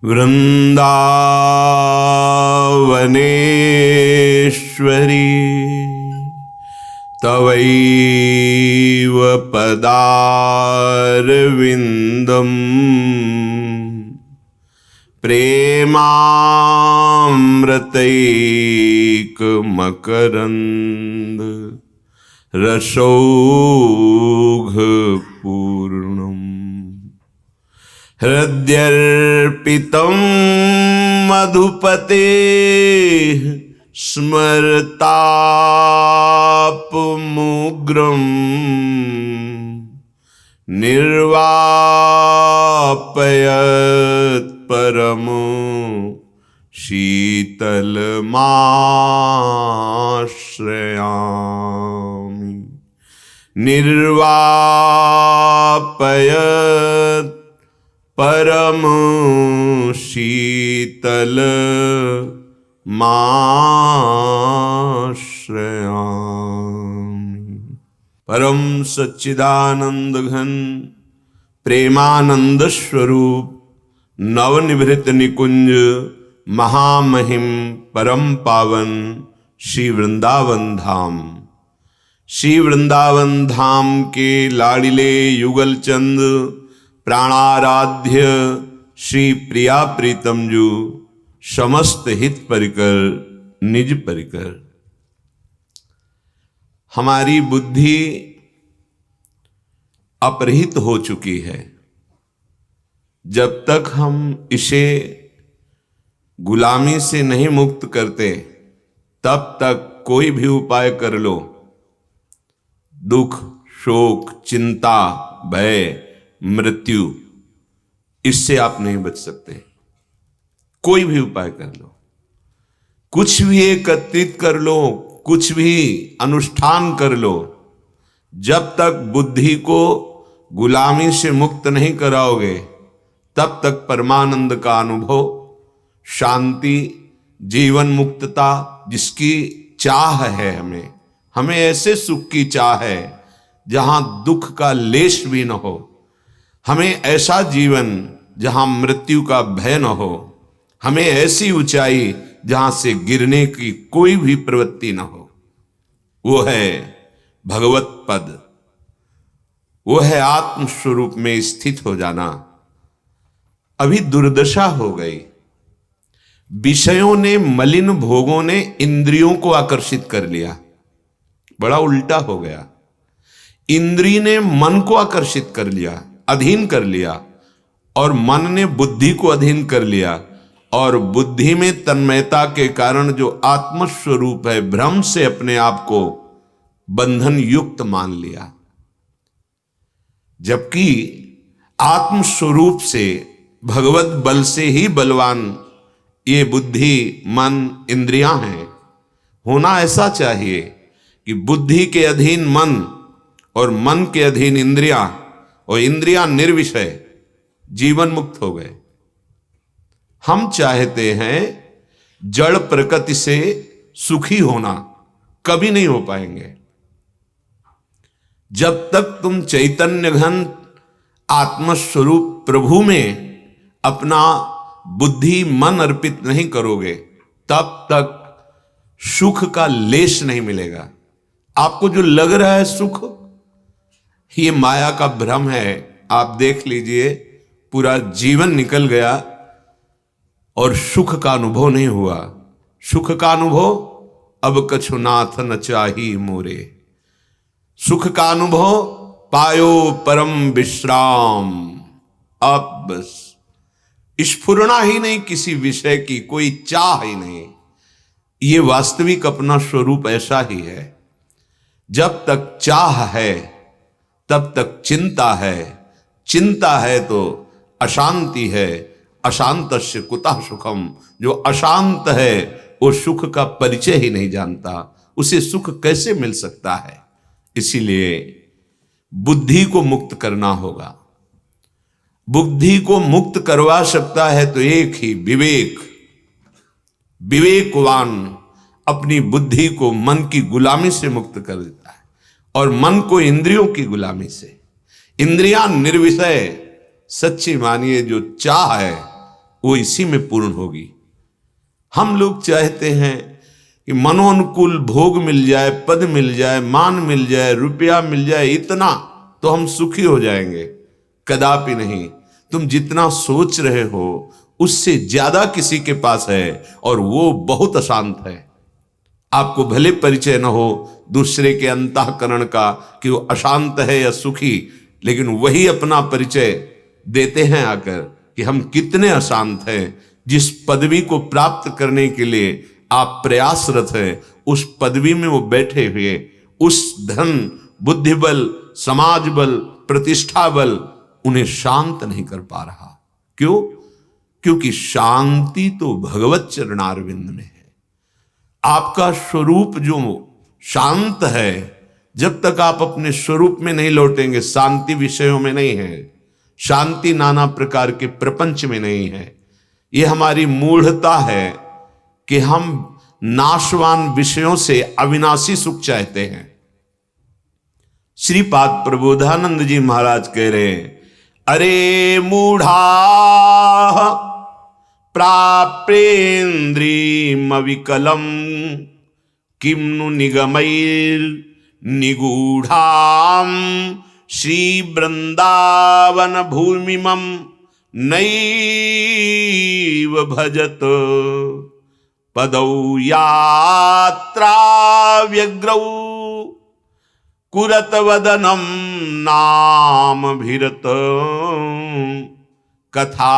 वृन्दावनेश्वरी तवैव पदारविन्दम् प्रेमामृतैकमकरन्द रसौघपूर्णम् हृद्यर्पितं मधुपते स्मरतापमुग्रं निर्वापयत् परमो शीतलमाश्रयामि निर्वापयत् परम शीतलमाश्रयामि। परम सच्चिदानंद घन प्रेमानंद स्वरूप नवनिभृत निकुंज महामहिम परम पावन श्री वृंदावन धाम, श्री वृंदावन धाम के लाडिले युगल चंद प्राणाराध्य श्री प्रिया प्रीतम जू समस्त हित परिकर निज परिकर। हमारी बुद्धि अपहृत हो चुकी है। जब तक हम इसे गुलामी से नहीं मुक्त करते तब तक कोई भी उपाय कर लो, दुख शोक चिंता भय मृत्यु, इससे आप नहीं बच सकते। कोई भी उपाय कर लो, कुछ भी एकत्रित कर लो, कुछ भी अनुष्ठान कर लो, जब तक बुद्धि को गुलामी से मुक्त नहीं कराओगे तब तक परमानंद का अनुभव, शांति, जीवन मुक्तता जिसकी चाह है, हमें ऐसे सुख की चाह है जहां दुख का लेश भी न हो, हमें ऐसा जीवन जहां मृत्यु का भय न हो, हमें ऐसी ऊंचाई जहां से गिरने की कोई भी प्रवृत्ति न हो। वो है भगवत पद, वो है आत्म स्वरूप में स्थित हो जाना। अभी दुर्दशा हो गई, विषयों ने, मलिन भोगों ने इंद्रियों को आकर्षित कर लिया। बड़ा उल्टा हो गया, इंद्रिय ने मन को आकर्षित कर लिया, अधीन कर लिया, और मन ने बुद्धि को अधीन कर लिया, और बुद्धि में तन्मयता के कारण जो आत्मस्वरूप है भ्रम से अपने आप को बंधन युक्त मान लिया। जबकि आत्मस्वरूप से भगवत बल से ही बलवान ये बुद्धि मन इंद्रियां हैं। होना ऐसा चाहिए कि बुद्धि के अधीन मन और मन के अधीन इंद्रियां, और इंद्रियां निर्विषय, जीवन मुक्त हो गए। हम चाहते हैं जड़ प्रकृति से सुखी होना, कभी नहीं हो पाएंगे जब तक तुम चैतन्य घन आत्मस्वरूप प्रभु में अपना बुद्धि मन अर्पित नहीं करोगे, तब तक सुख का लेश नहीं मिलेगा। आपको जो लग रहा है सुख, ये माया का भ्रम है। आप देख लीजिए, पूरा जीवन निकल गया और सुख का अनुभव नहीं हुआ। सुख का अनुभव अब कछु नाथ न चाही मोरे, सुख का अनुभव पायो परम विश्राम। अब बस स्फुरना ही नहीं किसी विषय की, कोई चाह ही नहीं। ये वास्तविक अपना स्वरूप ऐसा ही है। जब तक चाह है तब तक चिंता है, चिंता है तो अशांति है, अशांतस्य कुतः सुखम। जो अशांत है वो सुख का परिचय ही नहीं जानता, उसे सुख कैसे मिल सकता है। इसीलिए बुद्धि को मुक्त करना होगा। बुद्धि को मुक्त करवा सकता है तो एक ही विवेक। विवेकवान अपनी बुद्धि को मन की गुलामी से मुक्त कर देता है, और मन को इंद्रियों की गुलामी से। इंद्रियां निर्विषय, सच्ची मानिए जो चाह है वो इसी में पूर्ण होगी। हम लोग चाहते हैं कि मनोनुकूल भोग मिल जाए, पद मिल जाए, मान मिल जाए, रुपया मिल जाए, इतना तो हम सुखी हो जाएंगे। कदापि नहीं। तुम जितना सोच रहे हो उससे ज्यादा किसी के पास है और वो बहुत अशांत है। आपको भले परिचय न हो दूसरे के अंतःकरण का कि वो अशांत है या सुखी, लेकिन वही अपना परिचय देते हैं आकर कि हम कितने अशांत हैं। जिस पदवी को प्राप्त करने के लिए आप प्रयासरत हैं, उस पदवी में वो बैठे हुए उस धन, बुद्धि बल, समाज बल, प्रतिष्ठा बल उन्हें शांत नहीं कर पा रहा। क्यों? क्योंकि शांति तो भगवत चरणारविंद में है। आपका स्वरूप जो शांत है, जब तक आप अपने स्वरूप में नहीं लौटेंगे, शांति विषयों में नहीं है, शांति नाना प्रकार के प्रपंच में नहीं है। यह हमारी मूढ़ता है कि हम नाशवान विषयों से अविनाशी सुख चाहते हैं। श्रीपाद प्रबोधानंद जी महाराज कह रहे हैं, अरे मूढ़ा प्राप्येन्द्रियमविकलम किम्नु निगमैर् निगूढ़ाम श्री वृंदावन भूमिमं नैव भजत पदौ यात्रा व्यग्रौ कुरत वदनम नाम भिरत कथा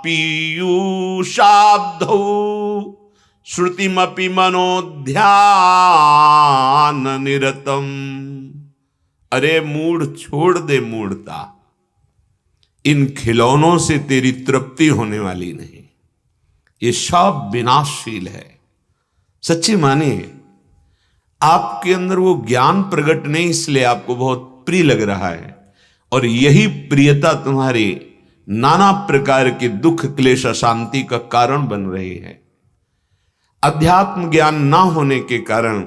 पीयूषाब्धौ श्रुतिमपि मनोध्यान निरतम। अरे मूढ़, छोड़ दे मूढ़ता। इन खिलौनों से तेरी तृप्ति होने वाली नहीं। ये सब विनाशशील है। सच्ची मानिए, आपके अंदर वो ज्ञान प्रकट नहीं, इसलिए आपको बहुत प्रिय लग रहा है, और यही प्रियता तुम्हारी नाना प्रकार के दुख, क्लेश, अशांति का कारण बन रही है। अध्यात्म ज्ञान ना होने के कारण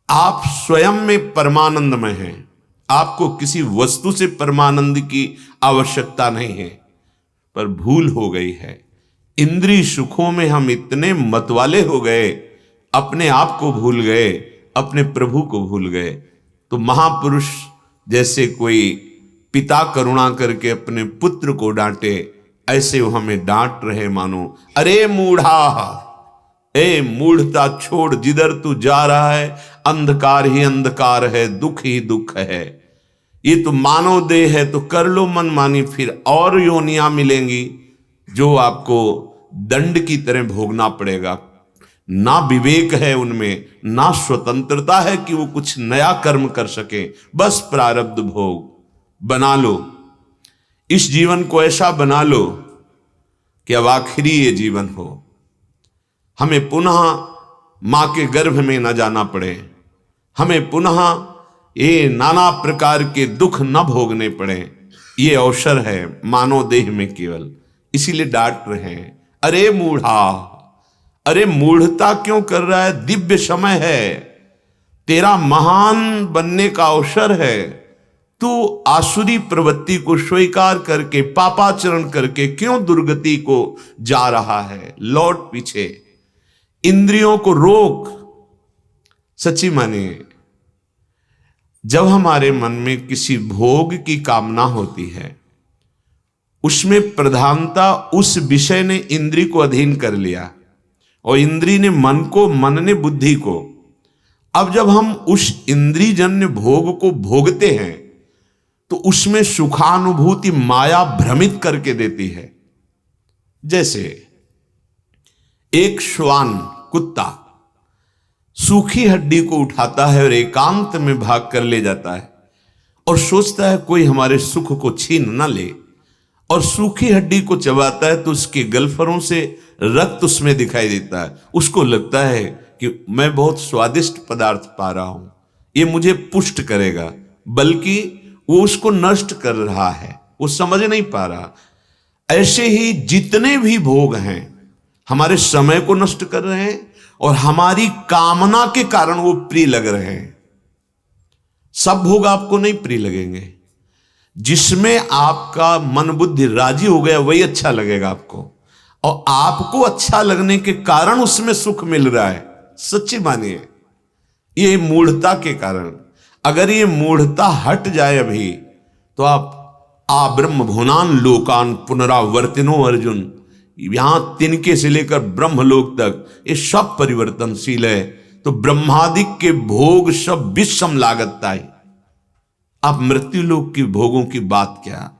आप स्वयं में परमानंद में हैं। आपको किसी वस्तु से परमानंद की आवश्यकता नहीं है, पर भूल हो गई है। इंद्रिय सुखों में हम इतने मतवाले हो गए, अपने आप को भूल गए, अपने प्रभु को भूल गए। तो महापुरुष जैसे कोई पिता करुणा करके अपने पुत्र को डांटे, ऐसे वो हमें डांट रहे मानो, अरे मूढ़ा, ए मूढ़ता छोड़, जिधर तू जा रहा है अंधकार ही अंधकार है, दुख ही दुख है। ये तो मानव देह है, तो कर लो मनमानी, फिर और योनियां मिलेंगी जो आपको दंड की तरह भोगना पड़ेगा। ना विवेक है उनमें, ना स्वतंत्रता है कि वो कुछ नया कर्म कर सके। बस प्रारब्ध भोग बना लो। इस जीवन को ऐसा बना लो कि अब आखिरी ये जीवन हो, हमें पुनः मां के गर्भ में न जाना पड़े, हमें पुनः ये नाना प्रकार के दुख न भोगने पड़े। ये अवसर है मानव देह में केवल, इसीलिए डांट रहे हैं, अरे मूढ़ा, अरे मूढ़ता क्यों कर रहा है? दिव्य समय है, तेरा महान बनने का अवसर है। तू आसुरी प्रवृत्ति को स्वीकार करके, पापाचरण करके क्यों दुर्गति को जा रहा है? लौट पीछे, इंद्रियों को रोक। सच्ची माने, जब हमारे मन में किसी भोग की कामना होती है, उसमें प्रधानता उस विषय ने इंद्री को अधीन कर लिया और इंद्री ने मन को, मन ने बुद्धि को। अब जब हम उस इंद्रियजन्य भोग को भोगते हैं तो उसमें सुखानुभूति माया भ्रमित करके देती है। जैसे एक श्वान, कुत्ता, सूखी हड्डी को उठाता है और एकांत में भाग कर ले जाता है और सोचता है कोई हमारे सुख को छीन न ले, और सूखी हड्डी को चबाता है तो उसके गलफरों से रक्त उसमें दिखाई देता है। उसको लगता है कि मैं बहुत स्वादिष्ट पदार्थ पा रहा हूं, ये मुझे पुष्ट करेगा, बल्कि वो उसको नष्ट कर रहा है, वो समझ नहीं पा रहा। ऐसे ही जितने भी भोग हैं हमारे समय को नष्ट कर रहे हैं और हमारी कामना के कारण वो प्रिय लग रहे हैं। सब भोग आपको नहीं प्रिय लगेंगे, जिसमें आपका मन बुद्धि राजी हो गया वही अच्छा लगेगा आपको। और आपको अच्छा लगने के कारण उसमें सुख मिल रहा है, सच्ची मानिए ये मूढ़ता के कारण। अगर ये मूढ़ता हट जाए अभी तो आप ब्रह्म भुवनान लोकान पुनरावर्तिनो अर्जुन, यहां तिनके से लेकर ब्रह्मलोक तक ये सब परिवर्तनशील है। तो ब्रह्मादिक के भोग सब विषम लागत है। आप मृत्यु लोक की भोगों की बात क्या,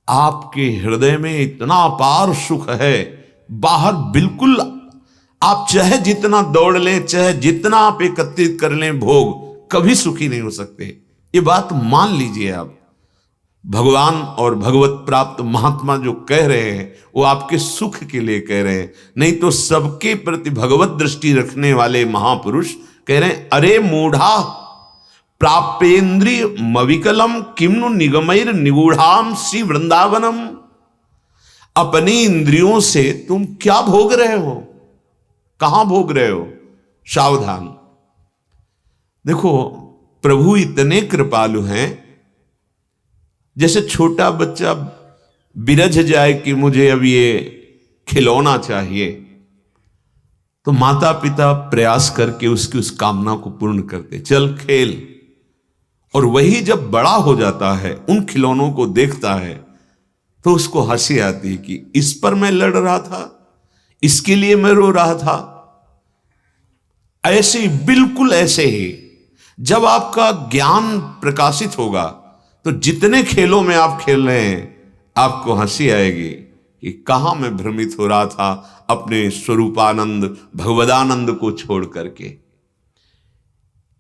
आपके हृदय में इतना अपार सुख है, बाहर बिल्कुल आप चाहे जितना दौड़ लें, चाहे जितना आप एकत्रित कर लें भोग, कभी सुखी नहीं हो सकते। ये बात मान लीजिए आप। भगवान और भगवत प्राप्त महात्मा जो कह रहे हैं वो आपके सुख के लिए कह रहे हैं, नहीं तो सबके प्रति भगवत दृष्टि रखने वाले महापुरुष कह रहे हैं, अरे मूढ़ा प्रापेंद्रिय मविकलम किम्नु निगमैर निगूढ़ाम श्री वृंदावनम। अपनी इंद्रियों से तुम क्या भोग रहे हो, कहां भोग रहे हो? सावधान। देखो प्रभु इतने कृपालु हैं, जैसे छोटा बच्चा बिरझ जाए कि मुझे अब ये खिलौना चाहिए, तो माता पिता प्रयास करके उसकी उस कामना को पूर्ण करते, चल खेल। और वही जब बड़ा हो जाता है, उन खिलौनों को देखता है, तो उसको हंसी आती है कि इस पर मैं लड़ रहा था, इसके लिए मैं रो रहा था। ऐसे ही, बिल्कुल ऐसे ही जब आपका ज्ञान प्रकाशित होगा तो जितने खेलों में आप खेल रहे हैं आपको हंसी आएगी कि कहां मैं भ्रमित हो रहा था अपने स्वरूपानंद भगवदानंद को छोड़ करके।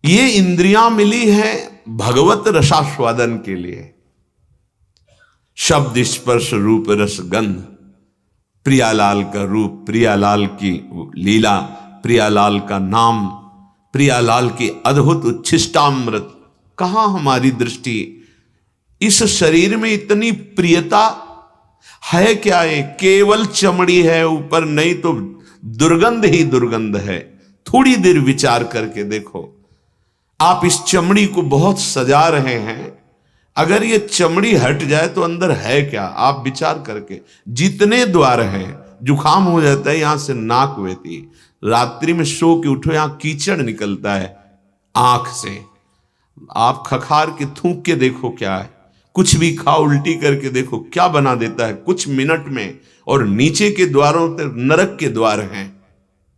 ये इंद्रियां मिली है भगवत रसास्वादन के लिए। शब्द स्पर्श रूप रस गंध, प्रियालाल का रूप, प्रियालाल की लीला, प्रियालाल का नाम, प्रियालाल की अद्भुत उच्छिष्टामृत। कहां हमारी दृष्टि? इस शरीर में इतनी प्रियता है क्या? है केवल चमड़ी है ऊपर, नहीं तो दुर्गंध ही दुर्गंध है। थोड़ी देर विचार करके देखो, आप इस चमड़ी को बहुत सजा रहे हैं, अगर ये चमड़ी हट जाए तो अंदर है क्या? आप विचार करके, जितने द्वार हैं, जुकाम हो जाता है यहां से नाक बहती, रात्रि में सो के उठो यहां कीचड़ निकलता है आंख से, आप खखार के थूक के देखो क्या है, कुछ भी खाओ उल्टी करके देखो क्या बना देता है कुछ मिनट में। और नीचे के द्वारों तक नरक के द्वार हैं,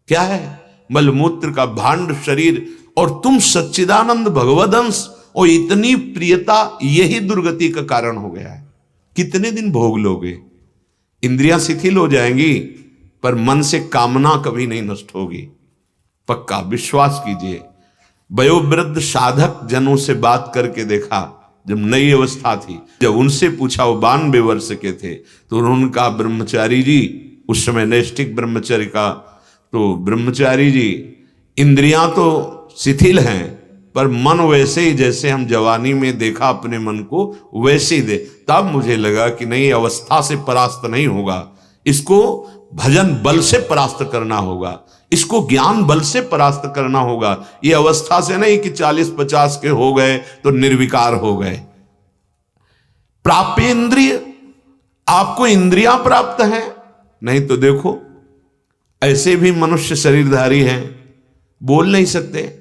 क्या है? मलमूत्र का भांड शरीर, और तुम सच्चिदानंद भगवदंश, और इतनी प्रियता, यही दुर्गति का कारण हो गया है। कितने दिन भोग लोगे? इंद्रियां शिथिल हो जाएंगी, पर मन से कामना कभी नहीं नष्ट होगी, पक्का विश्वास कीजिए। वयोवृद्ध साधक जनों से बात करके देखा, जब नई अवस्था थी, जब उनसे पूछा, वो 92 वर्ष के थे, तो उन्होंने कहा, ब्रह्मचारी जी, उस समय नैष्ठिक ब्रह्मचर्य का, तो ब्रह्मचारी जी इंद्रियां तो शिथिल हैं, पर मन वैसे ही जैसे हम जवानी में देखा अपने मन को वैसे ही दे। तब मुझे लगा कि नहीं, अवस्था से परास्त नहीं होगा, इसको भजन बल से परास्त करना होगा, इसको ज्ञान बल से परास्त करना होगा। ये अवस्था से नहीं कि 40-50 के हो गए तो निर्विकार हो गए। प्रापेंद्रिय, आपको इंद्रियां प्राप्त हैं, नहीं तो देखो ऐसे भी मनुष्य शरीरधारी हैं, बोल नहीं सकते,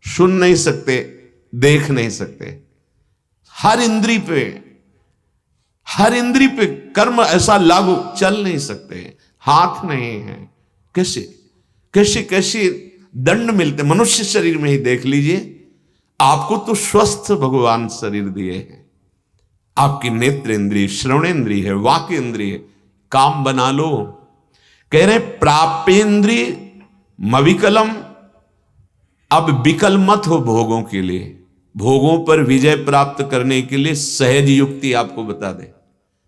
सुन नहीं सकते, देख नहीं सकते। हर इंद्री पे कर्म ऐसा लागू, चल नहीं सकते, हाथ नहीं है, कैसे दंड मिलते। मनुष्य शरीर में ही देख लीजिए, आपको तो स्वस्थ भगवान शरीर दिए हैं, आपकी नेत्र इंद्रिय, श्रवणेन्द्रिय है, वाक इंद्रिय, काम बना लो। कह रहे प्रापेंद्रिय मविकलम, अब विकल मत हो भोगों के लिए, भोगों पर विजय प्राप्त करने के लिए सहज युक्ति आपको बता दे।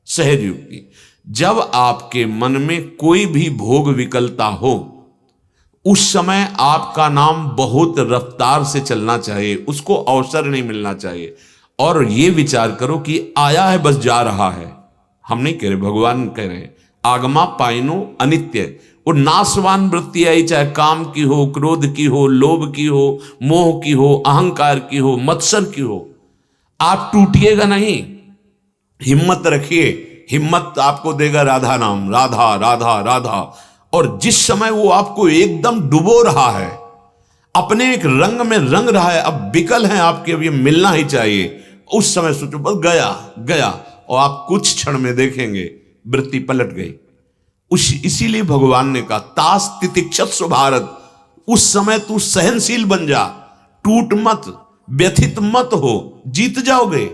सहज युक्ति, जब आपके मन में कोई भी भोग विकलता हो, उस समय आपका नाम बहुत रफ्तार से चलना चाहिए, उसको अवसर नहीं मिलना चाहिए। और ये विचार करो कि आया है बस जा रहा है, हम नहीं कह रहे, भगवान कह रहे हैं, आगमा पाइनो अनित्य, वो नाशवान वृत्ति आई, चाहे काम की हो, क्रोध की हो, लोभ की हो, मोह की हो, अहंकार की हो, मत्सर की हो, आप टूटिएगा नहीं, हिम्मत रखिए। हिम्मत आपको देगा राधा नाम, राधा राधा राधा। और जिस समय वो आपको एकदम डुबो रहा है, अपने एक रंग में रंग रहा है, अब विकल है आपके, अब ये मिलना ही चाहिए, उस समय सोचो बस गया गया, और आप कुछ क्षण में देखेंगे वृत्ति पलट गई। इसीलिए भगवान ने कहा तास तितिक्षस्व भारत, उस समय तू सहनशील बन जा, टूट मत, व्यथित मत हो, जीत जाओगे।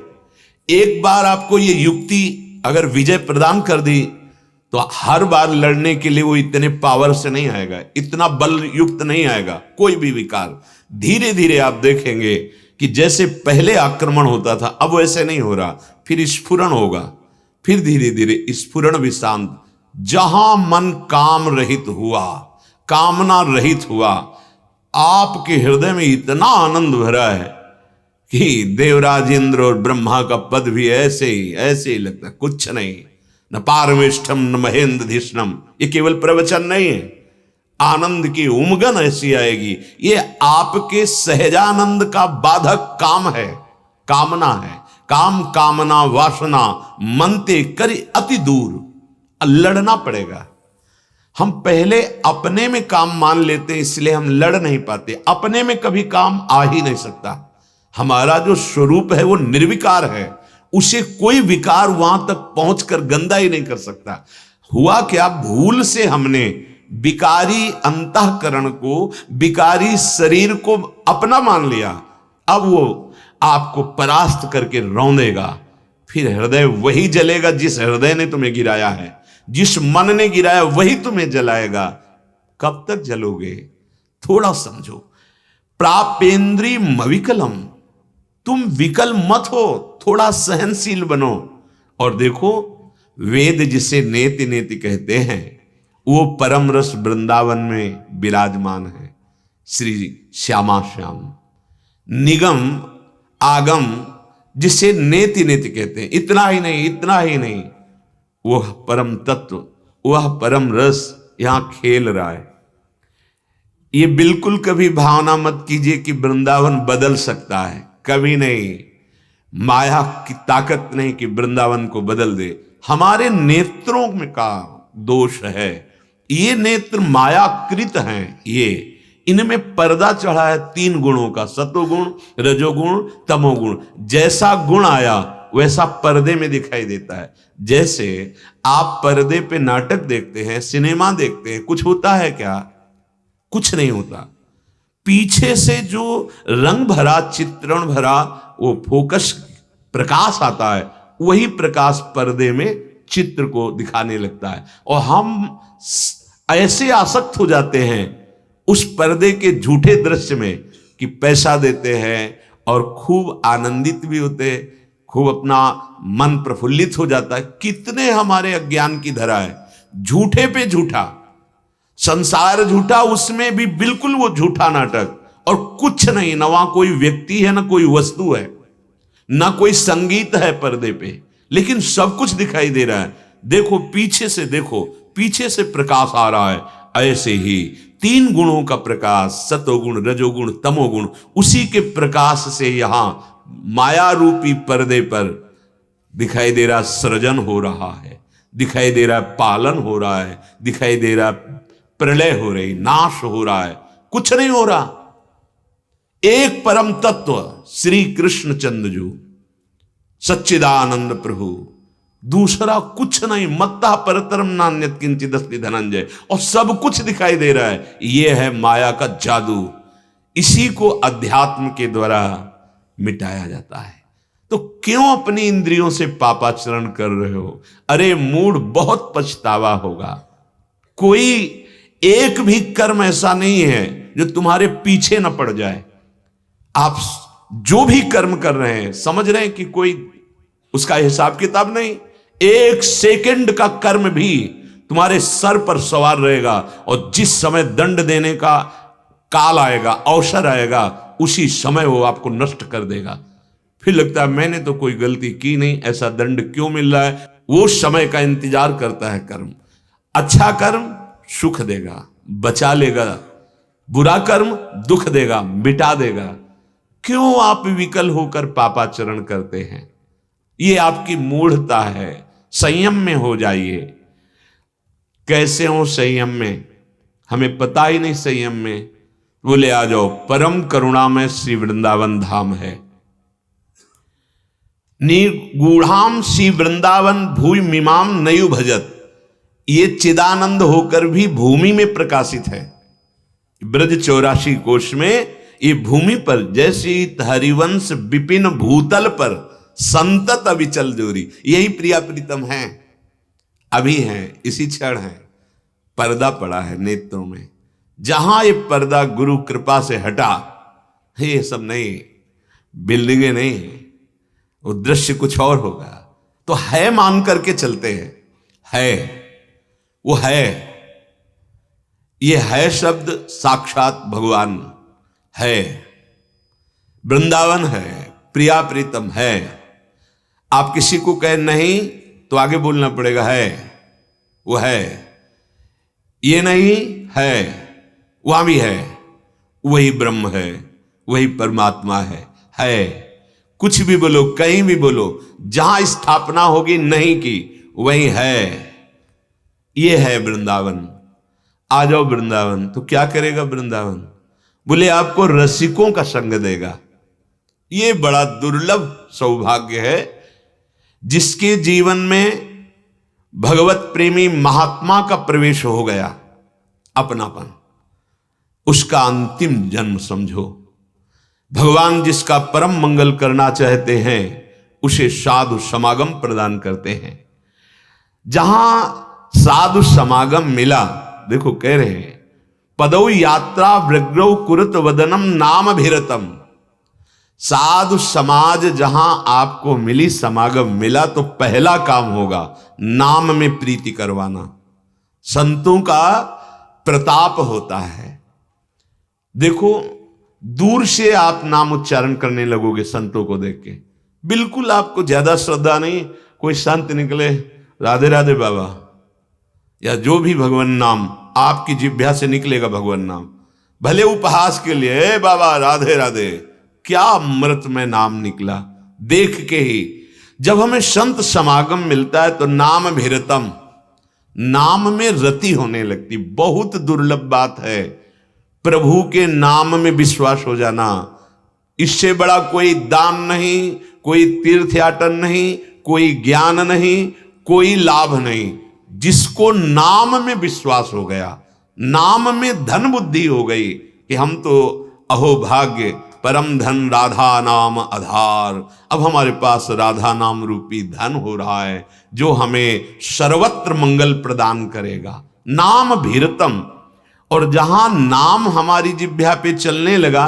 एक बार आपको ये युक्ति अगर विजय प्रदान कर दी तो हर बार लड़ने के लिए वो इतने पावर से नहीं आएगा, इतना बल युक्त नहीं आएगा कोई भी विकार। धीरे धीरे आप देखेंगे कि जैसे पहले आक्रमण होता था अब वैसे नहीं हो रहा, फिर स्फुरण होगा, फिर धीरे धीरे स्फुरण भी शांत। जहां मन काम रहित हुआ, कामना रहित हुआ, आपके हृदय में इतना आनंद भरा है कि देवराज इंद्र और ब्रह्मा का पद भी ऐसे ही लगता है, कुछ नहीं, न पारमेष्ठम न महेंद्र धिष्णम। ये केवल प्रवचन नहीं है, आनंद की उमगन ऐसी आएगी। ये आपके सहजानंद का बाधक काम है, कामना है। काम कामना वासना मनते करी अति दूर, लड़ना पड़ेगा। हम पहले अपने में काम मान लेते हैं, इसलिए हम लड़ नहीं पाते। अपने में कभी काम आ ही नहीं सकता। हमारा जो स्वरूप है वो निर्विकार है, उसे कोई विकार वहां तक पहुंचकर गंदा ही नहीं कर सकता। हुआ क्या, भूल से हमने विकारी अंतःकरण को, विकारी शरीर को अपना मान लिया। अब वो आपको परास्त करके रौंदेगा, फिर हृदय वही जलेगा जिस हृदय ने तुम्हें गिराया है, जिस मन ने गिराया वही तुम्हें जलाएगा। कब तक जलोगे? थोड़ा समझो। प्रापेंद्री मविकलम, तुम विकल मत हो, थोड़ा सहनशील बनो। और देखो, वेद जिसे नेति नेति कहते हैं वो परम रस वृंदावन में विराजमान है, श्री श्यामा श्याम। निगम आगम जिसे नेति नेति कहते हैं, इतना ही नहीं, वह परम तत्व, वह परम रस यहां खेल रहा है। ये बिल्कुल कभी भावना मत कीजिए कि वृंदावन बदल सकता है, कभी नहीं। माया की ताकत नहीं कि वृंदावन को बदल दे। हमारे नेत्रों में का दोष है, ये नेत्र मायाकृत हैं, ये इनमें पर्दा चढ़ा है 3 गुणों का, सतोगुण, रजोगुण, तमोगुण। जैसा गुण आया वैसा पर्दे में दिखाई देता है। जैसे आप पर्दे पे नाटक देखते हैं, सिनेमा देखते हैं, कुछ होता है क्या? कुछ नहीं होता। पीछे से जो रंग भरा, चित्रण भरा, वो फोकस प्रकाश आता है, वही प्रकाश पर्दे में चित्र को दिखाने लगता है। और हम ऐसे आसक्त हो जाते हैं उस पर्दे के झूठे दृश्य में कि पैसा देते हैं और खूब आनंदित भी होते हैं, खूब अपना मन प्रफुल्लित हो जाता है। कितने हमारे अज्ञान की धरा है, झूठे पे झूठा, संसार झूठा, उसमें भी बिल्कुल वो झूठा नाटक। और कुछ नहीं, न वहां कोई व्यक्ति है, न कोई वस्तु है, न कोई संगीत है पर्दे पे, लेकिन सब कुछ दिखाई दे रहा है। देखो पीछे से, देखो पीछे से प्रकाश आ रहा है। ऐसे ही 3 गुणों का प्रकाश, सतोगुण, रजोगुण, तमोगुण, उसी के प्रकाश से यहां माया रूपी पर्दे पर दिखाई दे रहा सृजन हो रहा है, दिखाई दे रहा पालन हो रहा है, दिखाई दे रहा प्रलय हो रही, नाश हो रहा है। कुछ नहीं हो रहा। एक परम तत्व श्री कृष्ण चंद्रजू, सच्चिदानंद प्रभु, दूसरा कुछ नहीं। मत्ता परतरम नान्यत किंचित अस्ति धनंजय। और सब कुछ दिखाई दे रहा है। यह है माया का जादू। इसी को अध्यात्म के द्वारा मिटाया जाता है। तो क्यों अपनी इंद्रियों से पापाचरण कर रहे हो? अरे मूढ़, बहुत पछतावा होगा। कोई एक भी कर्म ऐसा नहीं है जो तुम्हारे पीछे न पड़ जाए। आप जो भी कर्म कर रहे हैं, समझ रहे हैं कि कोई उसका हिसाब किताब नहीं। 1 सेकंड का कर्म भी तुम्हारे सर पर सवार रहेगा, और जिस समय दंड देने का काल आएगा, अवसर आएगा, उसी समय वो आपको नष्ट कर देगा। फिर लगता है मैंने तो कोई गलती की नहीं, ऐसा दंड क्यों मिल रहा है? वो समय का इंतजार करता है कर्म। अच्छा कर्म सुख देगा, बचा लेगा, बुरा कर्म दुख देगा, मिटा देगा। क्यों आप विकल होकर पापाचरण करते हैं? ये आपकी मूढ़ता है, संयम में हो जाइए। कैसे हो संयम में, हमें पता ही नहीं संयम में। बोले आ जाओ, परम करुणा में श्री वृंदावन धाम है। निगूढ़ाम श्री वृंदावन भूमि मीमाम नयु भजत, ये चिदानंद होकर भी भूमि में प्रकाशित है। ब्रज 84 कोश में ये भूमि पर जैसी हरिवंश विपिन भूतल पर संतत अविचल जोरी, यही प्रिया प्रीतम है, अभी है, इसी क्षण है। पर्दा पड़ा है नेत्रों में, जहां ये पर्दा गुरु कृपा से हटा, ये सब नहीं, बिल्डिंगें नहीं, वो दृश्य कुछ और होगा। तो है मान करके चलते हैं, है, वो है, ये है शब्द साक्षात भगवान है, वृंदावन है, प्रिया प्रीतम है। आप किसी को कहे नहीं तो आगे बोलना पड़ेगा है, वो है, ये नहीं है, वहां भी है, वही ब्रह्म है, वही परमात्मा है। कुछ भी बोलो, कहीं भी बोलो, जहां स्थापना होगी नहीं की, वही है, ये है वृंदावन। आ जाओ वृंदावन। तो क्या करेगा वृंदावन? बोले आपको रसिकों का संग देगा। ये बड़ा दुर्लभ सौभाग्य है जिसके जीवन में भगवत प्रेमी महात्मा का प्रवेश हो गया, अपनापन, उसका अंतिम जन्म समझो। भगवान जिसका परम मंगल करना चाहते हैं उसे साधु समागम प्रदान करते हैं। जहां साधु समागम मिला, देखो कह रहे हैं पदौ यात्रा वृग्रौ कुरुत वदनम नाम अभिरतम। साधु समाज जहां आपको मिली, समागम मिला, तो पहला काम होगा नाम में प्रीति करवाना। संतों का प्रताप होता है। देखो दूर से आप नाम उच्चारण करने लगोगे संतों को देख के, बिल्कुल आपको ज्यादा श्रद्धा नहीं, कोई संत निकले राधे राधे बाबा, या जो भी भगवान नाम आपकी जिह्वा से निकलेगा, भगवान नाम, भले उपहास के लिए बाबा राधे राधे, क्या अमृत में नाम निकला देख के ही। जब हमें संत समागम मिलता है तो नाम भिरतम, नाम में रति होने लगती। बहुत दुर्लभ बात है प्रभु के नाम में विश्वास हो जाना। इससे बड़ा कोई दान नहीं, कोई तीर्थयाटन नहीं, कोई ज्ञान नहीं, कोई लाभ नहीं। जिसको नाम में विश्वास हो गया, नाम में धन बुद्धि हो गई कि हम तो अहो भाग्य, परम धन राधा नाम आधार, अब हमारे पास राधा नाम रूपी धन हो रहा है जो हमें सर्वत्र मंगल प्रदान करेगा। नाम भीरतम। और जहां नाम हमारी जिह्वा पे चलने लगा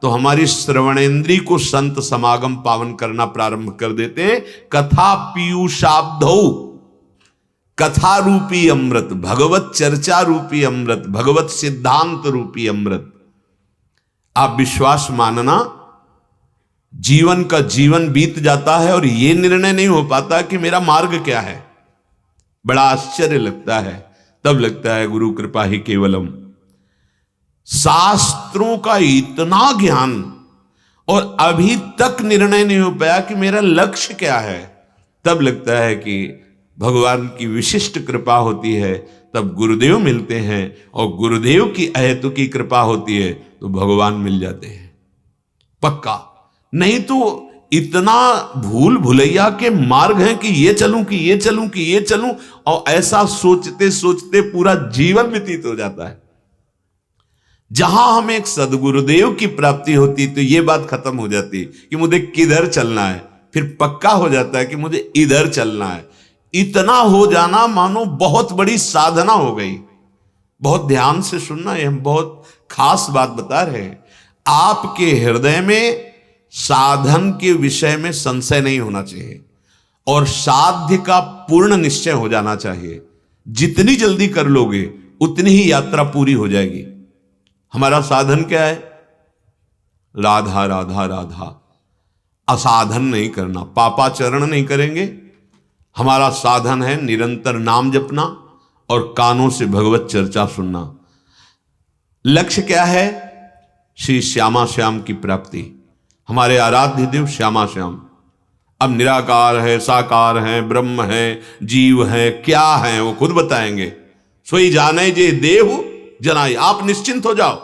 तो हमारी श्रवणेन्द्री को संत समागम पावन करना प्रारंभ कर देते हैं। कथा पीयूषाब्धौ, कथा रूपी अमृत, भगवत चर्चा रूपी अमृत, भगवत सिद्धांत रूपी अमृत। आप विश्वास मानना, जीवन का जीवन बीत जाता है और यह निर्णय नहीं हो पाता कि मेरा मार्ग क्या है। बड़ा आश्चर्य लगता है, तब लगता है गुरु कृपा ही केवलम। शास्त्रों का इतना ज्ञान और अभी तक निर्णय नहीं हो पाया कि मेरा लक्ष्य क्या है, तब लगता है कि भगवान की विशिष्ट कृपा होती है, तब गुरुदेव मिलते हैं और गुरुदेव की अहेतु की कृपा होती है तो भगवान मिल जाते हैं पक्का। नहीं तो इतना भूल भुलैया के मार्ग हैं कि ये चलूं कि ये चलूं कि ये चलूं, और ऐसा सोचते सोचते पूरा जीवन व्यतीत हो जाता है। जहां हमें एक सदगुरुदेव की प्राप्ति होती तो ये बात खत्म हो जाती कि मुझे किधर चलना है, फिर पक्का हो जाता है कि मुझे इधर चलना है। इतना हो जाना मानो बहुत बड़ी साधना हो गई। बहुत ध्यान से सुनना, ये हम बहुत खास बात बता रहे हैं। आपके हृदय में साधन के विषय में संशय नहीं होना चाहिए और साध्य का पूर्ण निश्चय हो जाना चाहिए। जितनी जल्दी कर लोगे उतनी ही यात्रा पूरी हो जाएगी। हमारा साधन क्या है? राधा राधा राधा। असाधन नहीं करना, पापाचरण नहीं करेंगे। हमारा साधन है निरंतर नाम जपना और कानों से भगवत चर्चा सुनना। लक्ष्य क्या है? श्री श्यामा श्याम की प्राप्ति। हमारे आराध्य देव श्यामा श्याम, अब निराकार है, साकार है, ब्रह्म है, जीव है, क्या है वो खुद बताएंगे। सोई जाने जे देहु जनाई, आप निश्चिंत हो जाओ,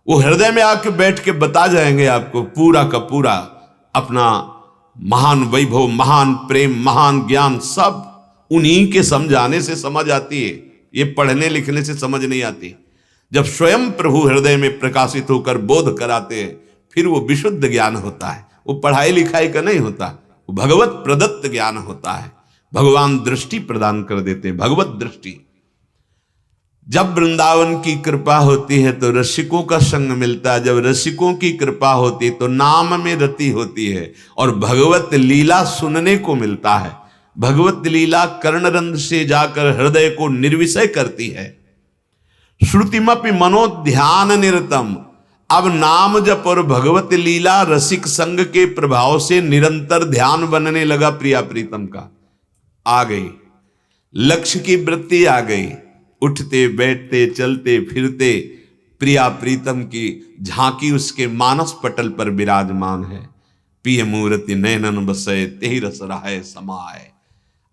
वो हृदय में आके बैठ के बता जाएंगे आपको पूरा का पूरा अपना महान वैभव, महान प्रेम, महान ज्ञान, सब उन्हीं के समझाने से समझ आती है। ये पढ़ने लिखने से समझ नहीं आती। जब स्वयं प्रभु हृदय में प्रकाशित होकर बोध कराते हैं, फिर वो विशुद्ध ज्ञान होता है। वो पढ़ाई लिखाई का नहीं होता, वो भगवत प्रदत्त ज्ञान होता है। भगवान दृष्टि प्रदान कर देते हैं, भगवत दृष्टि। जब वृंदावन की कृपा होती है तो रसिकों का संग मिलता है, जब रसिकों की कृपा होती है तो नाम में रति होती है और भगवत लीला सुनने को मिलता है। भगवत लीला कर्णरंध्र से जाकर हृदय को निर्विषय करती है। श्रुतिमपि मनोध्यान निरतम, अब नाम जप और भगवत लीला रसिक संग के प्रभाव से निरंतर ध्यान बनने लगा प्रिया प्रीतम का। आ गई लक्ष्य की वृत्ति, आ गई उठते बैठते चलते फिरते प्रिया प्रीतम की झांकी उसके मानस पटल पर विराजमान है। पिय मूर्ति नैनन बसय तेहि रस रहाय समाय,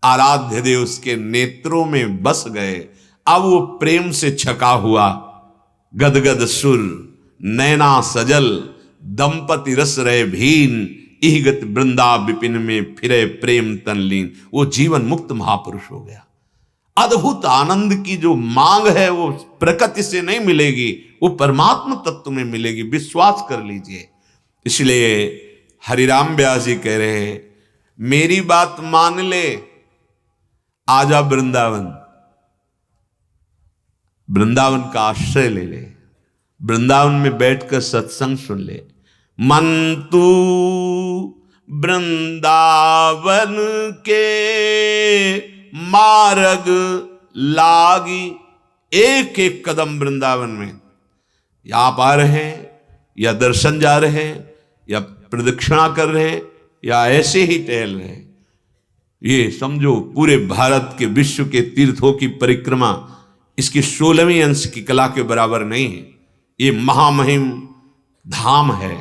आराध्य देव उसके नेत्रों में बस गए। अब वो प्रेम से छका हुआ, गदगद सुर नैना सजल, दंपति रस रहे भीन, इहगत वृंदा विपिन में फिरे प्रेम तनलीन। वो जीवन मुक्त महापुरुष हो गया। अद्भुत आनंद की जो मांग है वो प्रकृति से नहीं मिलेगी, वो परमात्मा तत्व में मिलेगी, विश्वास कर लीजिए। इसलिए हरिराम व्यास जी कह रहे हैं, मेरी बात मान ले, आजा वृंदावन, वृंदावन का आश्रय ले ले, वृंदावन में बैठकर सत्संग सुन ले। मन तू वृंदावन के मार्ग लागी, एक एक कदम वृंदावन में, या आप आ रहे हैं या दर्शन जा रहे हैं या प्रदक्षिणा कर रहे हैं या ऐसे ही टहल रहे हैं, ये समझो पूरे भारत के विश्व के तीर्थों की परिक्रमा इसकी 16वीं अंश की कला के बराबर नहीं है। ये महामहिम धाम है,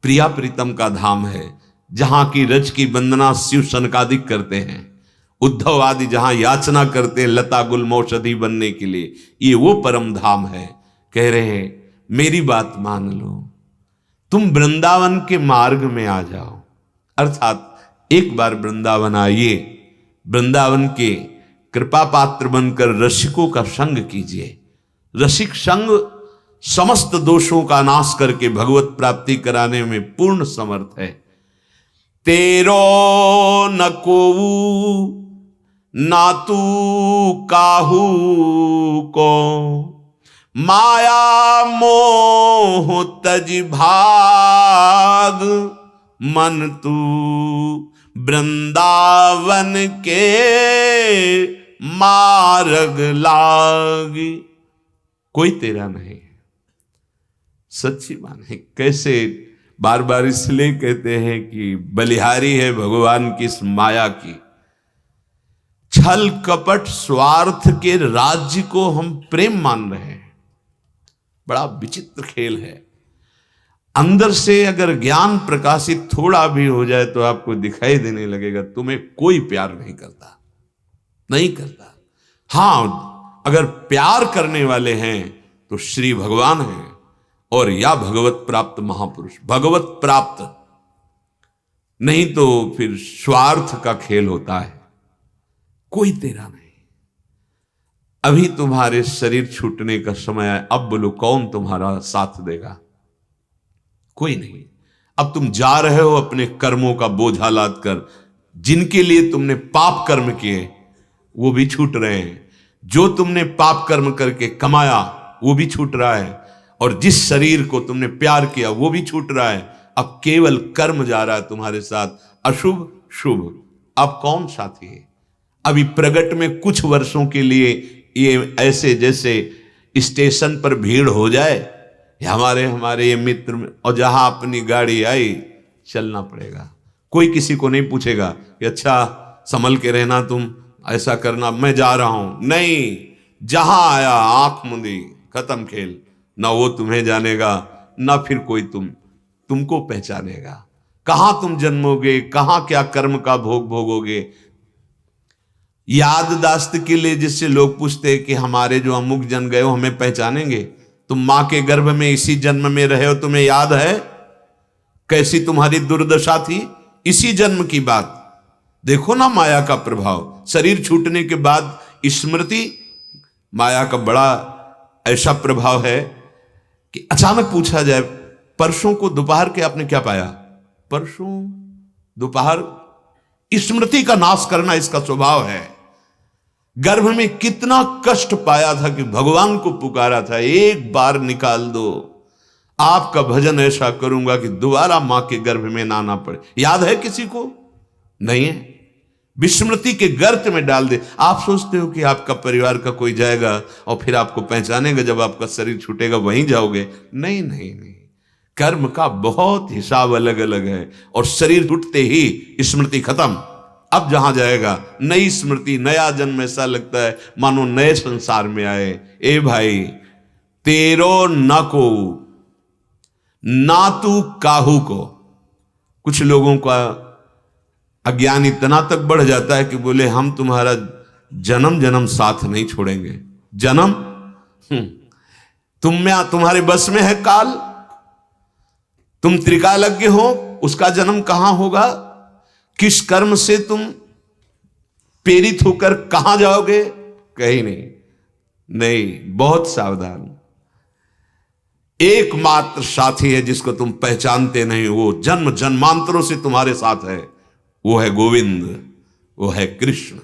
प्रिया प्रीतम का धाम है, जहां की रज की वंदना शिव सनकादिक करते हैं, उद्धव आदि जहां याचना करते हैं लता गुल मौषधि बनने के लिए, ये वो परम धाम है। कह रहे हैं मेरी बात मान लो, तुम वृंदावन के मार्ग में आ जाओ, अर्थात एक बार वृंदावन आइए, वृंदावन के कृपा पात्र बनकर रसिकों का संग कीजिए। रसिक संग समस्त दोषों का नाश करके भगवत प्राप्ति कराने में पूर्ण समर्थ है। तेरो न को ना तू काहू को, माया मोह तज भाग, मन तू वृंदावन के मार्ग लागी। कोई तेरा नहीं, सच्ची बात है। कैसे बार बार इसलिए कहते हैं कि बलिहारी है भगवान की इस माया की। छल कपट स्वार्थ के राज्य को हम प्रेम मान रहे हैं, बड़ा विचित्र खेल है। अंदर से अगर ज्ञान प्रकाशित थोड़ा भी हो जाए तो आपको दिखाई देने लगेगा तुम्हें कोई प्यार नहीं करता, नहीं करता। हां, अगर प्यार करने वाले हैं तो श्री भगवान हैं और या भगवत प्राप्त महापुरुष, भगवत प्राप्त, नहीं तो फिर स्वार्थ का खेल होता है। कोई तेरा नहीं। अभी तुम्हारे शरीर छूटने का समय है, अब बोलो कौन तुम्हारा साथ देगा? कोई नहीं। अब तुम जा रहे हो अपने कर्मों का बोझा लाद कर, जिनके लिए तुमने पाप कर्म किए वो भी छूट रहे हैं, जो तुमने पाप कर्म करके कमाया वो भी छूट रहा है, और जिस शरीर को तुमने प्यार किया वो भी छूट रहा है। अब केवल कर्म जा रहा है तुम्हारे साथ, अशुभ शुभ। अब कौन साथी है? अभी प्रगट में कुछ वर्षों के लिए ये ऐसे जैसे स्टेशन पर भीड़ हो जाए, हमारे ये मित्र, और जहां अपनी गाड़ी आई चलना पड़ेगा। कोई किसी को नहीं पूछेगा कि अच्छा संभल के रहना, तुम ऐसा करना, मैं जा रहा हूं। नहीं, जहां आया आंख मुंदी, खत्म खेल। ना वो तुम्हें जानेगा ना फिर कोई तुमको पहचानेगा। कहां तुम जन्मोगे, कहां क्या कर्म का भोग भोगोगे। याददाश्त के लिए जिससे लोग पूछते हैं कि हमारे जो अमुक जन गए हो हमें पहचानेंगे, तुम मां के गर्भ में इसी जन्म में रहे हो, तुम्हें याद है कैसी तुम्हारी दुर्दशा थी, इसी जन्म की बात। देखो ना माया का प्रभाव, शरीर छूटने के बाद स्मृति, माया का बड़ा ऐसा प्रभाव है कि अचानक पूछा जाए परसों को दोपहर के आपने क्या पाया, परसों दोपहर, स्मृति का नाश करना इसका स्वभाव है। गर्भ में कितना कष्ट पाया था कि भगवान को पुकारा था, एक बार निकाल दो, आपका भजन ऐसा करूंगा कि दोबारा मां के गर्भ में ना आना पड़े। याद है किसी को? नहीं है। विस्मृति के गर्त में डाल दे। आप सोचते हो कि आपका परिवार का कोई जाएगा और फिर आपको पहचानेगा जब आपका शरीर छूटेगा वहीं जाओगे? नहीं नहीं नहीं, कर्म का बहुत हिसाब अलग अलग है, और शरीर छूटते ही स्मृति खत्म। अब जहां जाएगा नई स्मृति, नया जन्म, ऐसा लगता है मानो नए संसार में आए। ए भाई, तेरो न को ना तू काहू को। कुछ लोगों का अज्ञान इतना तक बढ़ जाता है कि बोले हम तुम्हारा जन्म जन्म साथ नहीं छोड़ेंगे। जन्म तुम में, तुम्हारे बस में है काल, तुम त्रिकालज्ञ हो, उसका जन्म कहां होगा, किस कर्म से तुम प्रेरित होकर कहां जाओगे, कहीं नहीं। नहीं, बहुत सावधान। एकमात्र साथी है जिसको तुम पहचानते नहीं, वो जन्म जन्मांतरों से तुम्हारे साथ है, वो है गोविंद, वो है कृष्ण।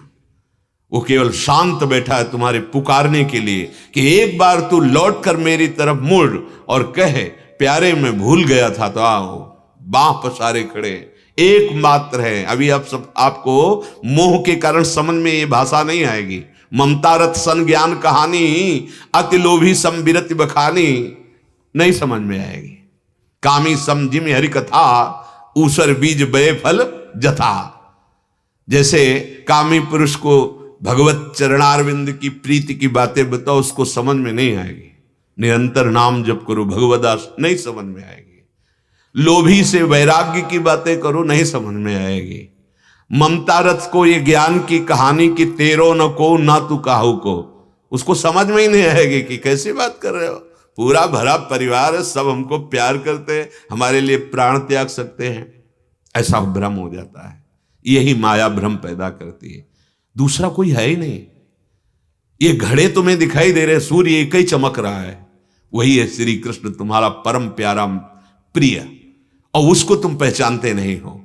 वो केवल शांत बैठा है तुम्हारे पुकारने के लिए कि एक बार तू लौट कर मेरी तरफ मुड़ और कहे प्यारे मैं भूल गया था तो आओ। बाह पसारे खड़े, एकमात्र है। अभी आप सब, आपको मोह के कारण समझ में ये भाषा नहीं आएगी। ममता रथ सन ज्ञान कहानी, अति लोभी सम बिरति बखानी, नहीं समझ में आएगी। कामी सम जिम हरि कथा, ऊसर बीज बे फल जथा। जैसे कामी पुरुष को भगवत चरणारविंद की प्रीति की बातें बताओ, उसको समझ में नहीं आएगी। निरंतर नाम जप करो भगवदास, नहीं समझ में आएगी। लोभी से वैराग्य की बातें करो, नहीं समझ में आएगी। ममता रथ को ये ज्ञान की कहानी कि तेरो न को ना तू काहू को, उसको समझ में ही नहीं आएगी कि कैसी बात कर रहे हो। पूरा भरा परिवार है, सब हमको प्यार करते हैं, हमारे लिए प्राण त्याग सकते हैं, ऐसा भ्रम हो जाता है। यही माया भ्रम पैदा करती है, दूसरा कोई है ही नहीं। ये घड़े तुम्हें दिखाई दे रहे, सूर्य एक ही चमक रहा है, वही है श्री कृष्ण तुम्हारा परम प्यारा प्रिय, और उसको तुम पहचानते नहीं हो।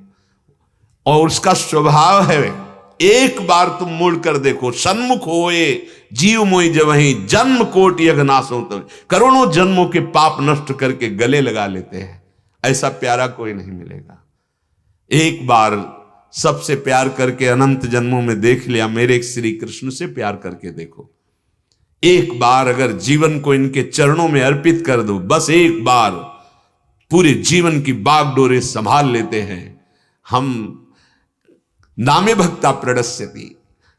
और उसका स्वभाव है, एक बार तुम मुड़ कर देखो, सन्मुख होए जीव मोई जवहीं, जन्म कोट यज्ञ नाशों तक। करोड़ों जन्मों के पाप नष्ट करके गले लगा लेते हैं, ऐसा प्यारा कोई नहीं मिलेगा। एक बार सबसे प्यार करके अनंत जन्मों में देख लिया, मेरे श्री कृष्ण से प्यार करके देखो। एक बार अगर जीवन को इनके चरणों में अर्पित कर दो, बस एक बार, पूरे जीवन की बागडोरे संभाल लेते हैं हम। नामे भक्ता प्रणश्यति,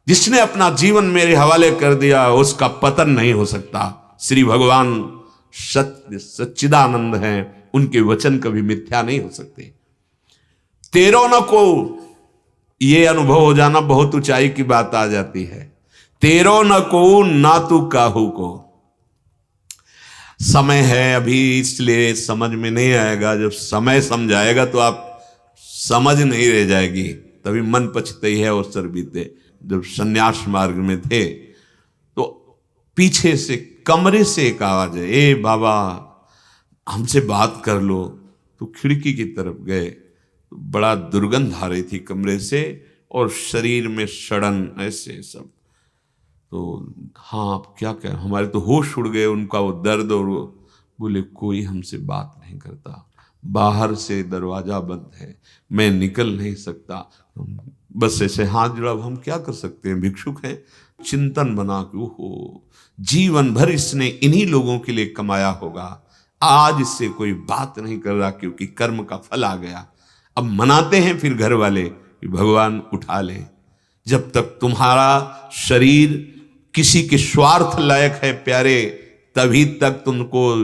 जिसने अपना जीवन मेरे हवाले कर दिया उसका पतन नहीं हो सकता। श्री भगवान सत्य सच्चिदानंद हैं, उनके वचन कभी मिथ्या नहीं हो सकते। तेरो न को, ये अनुभव हो जाना बहुत ऊंचाई की बात आ जाती है। तेरो न को ना तू काहू को। समय है अभी, इसलिए समझ में नहीं आएगा। जब समय समझाएगा तो आप समझ नहीं रह जाएगी, तभी मन पछते है अवसर बीते। जब संन्यास मार्ग में थे तो पीछे से कमरे से एक आवाज है, ए बाबा हमसे बात कर लो। तो खिड़की की तरफ गए तो बड़ा दुर्गंध आ रही थी कमरे से, और शरीर में सड़न ऐसे सब। तो हाँ आप क्या कहें, हमारे तो होश उड़ गए, उनका वो दर्द। और वो बोले कोई हमसे बात नहीं करता, बाहर से दरवाजा बंद है, मैं निकल नहीं सकता, बस ऐसे हाथ जुड़ा, हम क्या कर सकते हैं, भिक्षुक हैं। चिंतन बना कि ओहो जीवन भर इसने इन्हीं लोगों के लिए कमाया होगा, आज इससे कोई बात नहीं कर रहा क्योंकि कर्म का फल आ गया। अब मनाते हैं फिर घर वाले कि भगवान उठा ले। जब तक तुम्हारा शरीर किसी के स्वार्थ लायक है प्यारे, तभी तक तुमको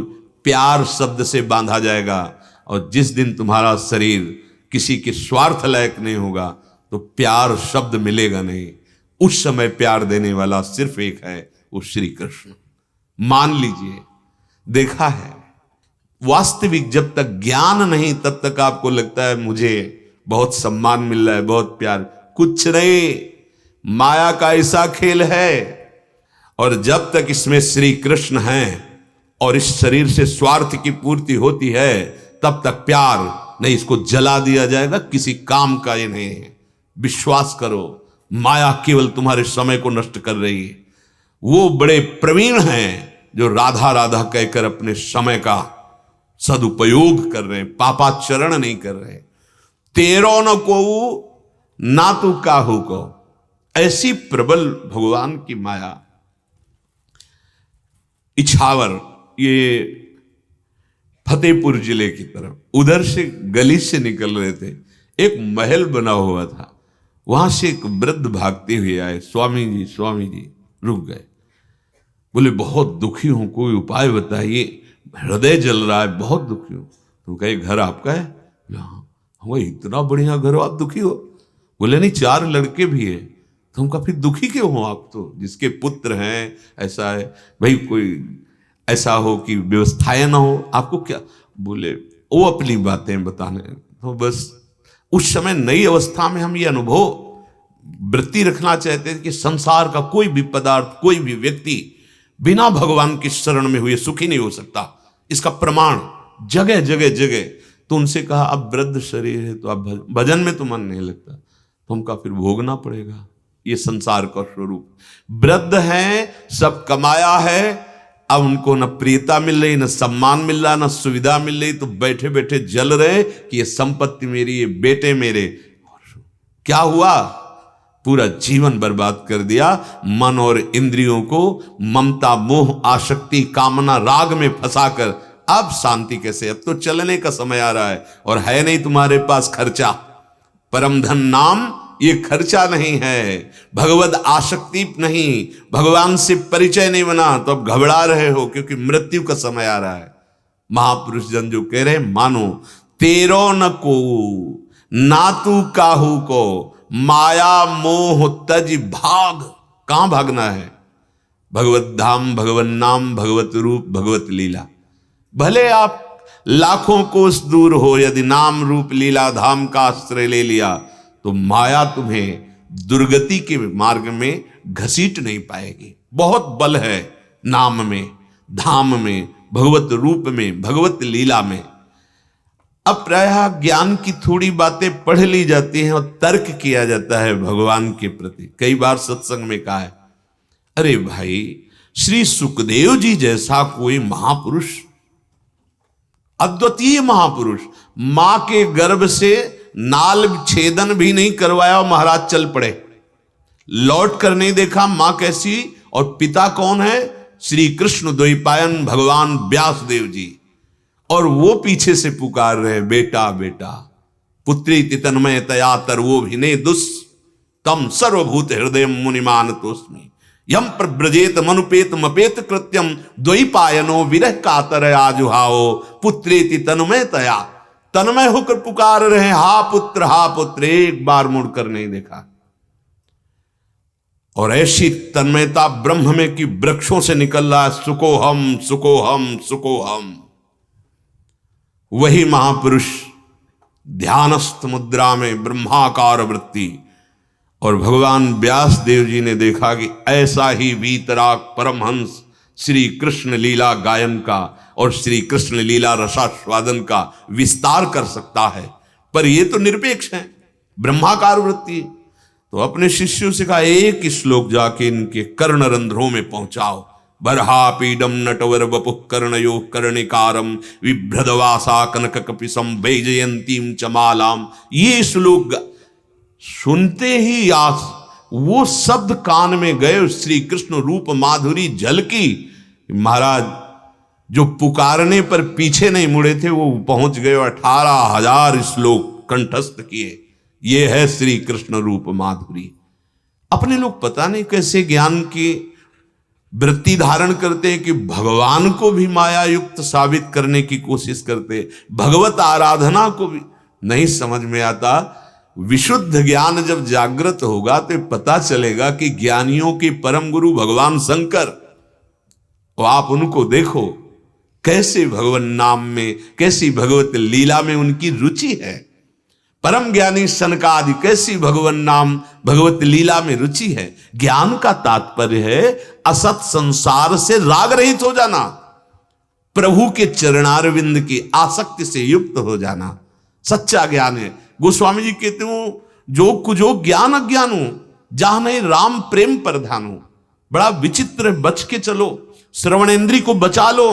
प्यार शब्द से बांधा जाएगा। और जिस दिन तुम्हारा शरीर किसी के स्वार्थ लायक नहीं होगा तो प्यार शब्द मिलेगा नहीं। उस समय प्यार देने वाला सिर्फ एक है, वो श्री कृष्ण। मान लीजिए, देखा है, वास्तविक जब तक ज्ञान नहीं तब तक आपको लगता है मुझे बहुत सम्मान मिल रहा है, बहुत प्यार। कुछ नहीं, माया का ऐसा खेल है। और जब तक इसमें श्री कृष्ण हैं और इस शरीर से स्वार्थ की पूर्ति होती है तब तक प्यार नहीं, इसको जला दिया जाएगा, किसी काम का ये नहीं है। विश्वास करो, माया केवल तुम्हारे समय को नष्ट कर रही है। वो बड़े प्रवीण हैं जो राधा राधा कहकर अपने समय का सदुपयोग कर रहे हैं, पापाचरण नहीं कर रहे। तेरो न को ना तू काहू को, ऐसी प्रबल भगवान की माया। इछावर, ये फतेहपुर जिले की तरफ, उधर से गली से निकल रहे थे, एक महल बना हुआ था, वहां से एक वृद्ध भागते हुए आए। स्वामी जी रुक गए, बोले बहुत दुखी हूं, कोई उपाय बताइए, हृदय जल रहा है, बहुत दुखी हूं। तो कहे घर आपका है? हाँ। इतना बढ़िया घर हो, आप दुखी हो? बोले नहीं, 4 लड़के भी है। तो हम कहा फिर दुखी क्यों हो आप? तो जिसके पुत्र हैं ऐसा है भाई, कोई ऐसा हो कि व्यवस्थाएं ना हो, आपको क्या? बोले वो अपनी बातें बताने। तो बस उस समय नई अवस्था में हम ये अनुभव वृत्ति रखना चाहते हैं कि संसार का कोई भी पदार्थ, कोई भी व्यक्ति बिना भगवान की शरण में हुए सुखी नहीं हो सकता। इसका प्रमाण जगह जगह जगह। तो उनसे कहा अब वृद्ध शरीर है तो अब भजन में तो मन नहीं लगता। तो हम कहा फिर भोगना पड़ेगा, ये संसार का स्वरूप। वृद्ध हैं, सब कमाया है, अब उनको न प्रियता मिल रही, न सम्मान मिल रहा, न सुविधा मिल रही, तो बैठे बैठे जल रहे कि ये संपत्ति मेरी, ये बेटे मेरे। क्या हुआ? पूरा जीवन बर्बाद कर दिया। मन और इंद्रियों को ममता, मोह, आसक्ति, कामना, राग में फंसाकर अब शांति कैसे? अब तो चलने का समय आ रहा है और है नहीं तुम्हारे पास खर्चा। परम धन नाम ये खर्चा नहीं है, भगवद आसक्ति नहीं, भगवान से परिचय नहीं बना तो अब घबरा रहे हो क्योंकि मृत्यु का समय आ रहा है। महापुरुष जन जो कह रहे मानो, तेरो न को ना तू काहू को, माया मोह तज भाग। कहां भागना है? भगवत धाम, भगवत नाम, भगवत रूप, भगवत लीला। भले आप लाखों कोस दूर हो, यदि नाम रूप लीला धाम का आश्रय ले लिया तो माया तुम्हें दुर्गति के मार्ग में घसीट नहीं पाएगी। बहुत बल है नाम में, धाम में, भगवत रूप में, भगवत लीला में। अब प्रायः ज्ञान की थोड़ी बातें पढ़ ली जाती हैं और तर्क किया जाता है भगवान के प्रति। कई बार सत्संग में कहा है, अरे भाई श्री सुखदेव जी जैसा कोई महापुरुष, अद्वितीय महापुरुष, मां के गर्भ से नाल छेदन भी नहीं करवाया और महाराज चल पड़े, लौट कर नहीं देखा मां कैसी, और पिता कौन है? श्री कृष्ण द्वैपायन भगवान व्यासदेव जी। और वो पीछे से पुकार रहे, बेटा बेटा, पुत्री तन्मय तया तरवो भिने दुस तम सर्वभूत हृदय मुनिमान तोस्मि यम प्रव्रजेत मनुपेत मपेत कृत्यम द्वैपायनो विरह कातर आजुहाओ पुत्रेति तन्मय तया। तन्मय होकर पुकार रहे, हा पुत्र, एक बार मुड़कर नहीं देखा। और ऐसी तन्मयता ब्रह्म में कि वृक्षों से निकल रहा है, सुकोहम सुकोहम सुकोहम। वही महापुरुष ध्यानस्थ मुद्रा में ब्रह्माकार वृत्ति। और भगवान व्यास देव जी ने देखा कि ऐसा ही वीतराग परमहंस श्री कृष्ण लीला गायन का और श्री कृष्ण लीला रसास्वादन का विस्तार कर सकता है, पर ये तो निरपेक्ष है, ब्रह्माकार वृत्ति। तो अपने शिष्यों से कहा, एक श्लोक जाके इनके कर्ण रंध्रों में पहुंचाओ। बरहा पीडम नटवर वपुः कर्णयो कर्णिकारम विभ्रदवासा कनक कपिसम वैजयंतीम चमालाम। ये श्लोक सुनते ही आस वो शब्द कान में गए, श्री कृष्ण रूप माधुरी झलकी। महाराज जो पुकारने पर पीछे नहीं मुड़े थे वो पहुंच गए, 18,000 श्लोक कंठस्थ किए। ये है श्री कृष्ण रूप माधुरी। अपने लोग पता नहीं कैसे ज्ञान की वृत्ति धारण करते हैं कि भगवान को भी माया युक्त साबित करने की कोशिश करते, भगवत आराधना को भी नहीं समझ में आता। विशुद्ध ज्ञान जब जागृत होगा तो पता चलेगा कि ज्ञानियों के परम गुरु भगवान शंकर, और आप उनको देखो कैसे भगवान नाम में, कैसी भगवत लीला में उनकी रुचि है। परम ज्ञानी सनकादि कैसी भगवान नाम भगवत लीला में रुचि है। ज्ञान का तात्पर्य है असत संसार से राग रहित हो जाना, प्रभु के चरणारविंद की आसक्ति से युक्त हो जाना, सच्चा ज्ञान है। गोस्वामी जी कहते हो जो कुजो ज्ञान अज्ञानो, जहां नहीं राम प्रेम प्रधानो। बड़ा विचित्र, बच के चलो, श्रवणेन्द्री को बचा लो।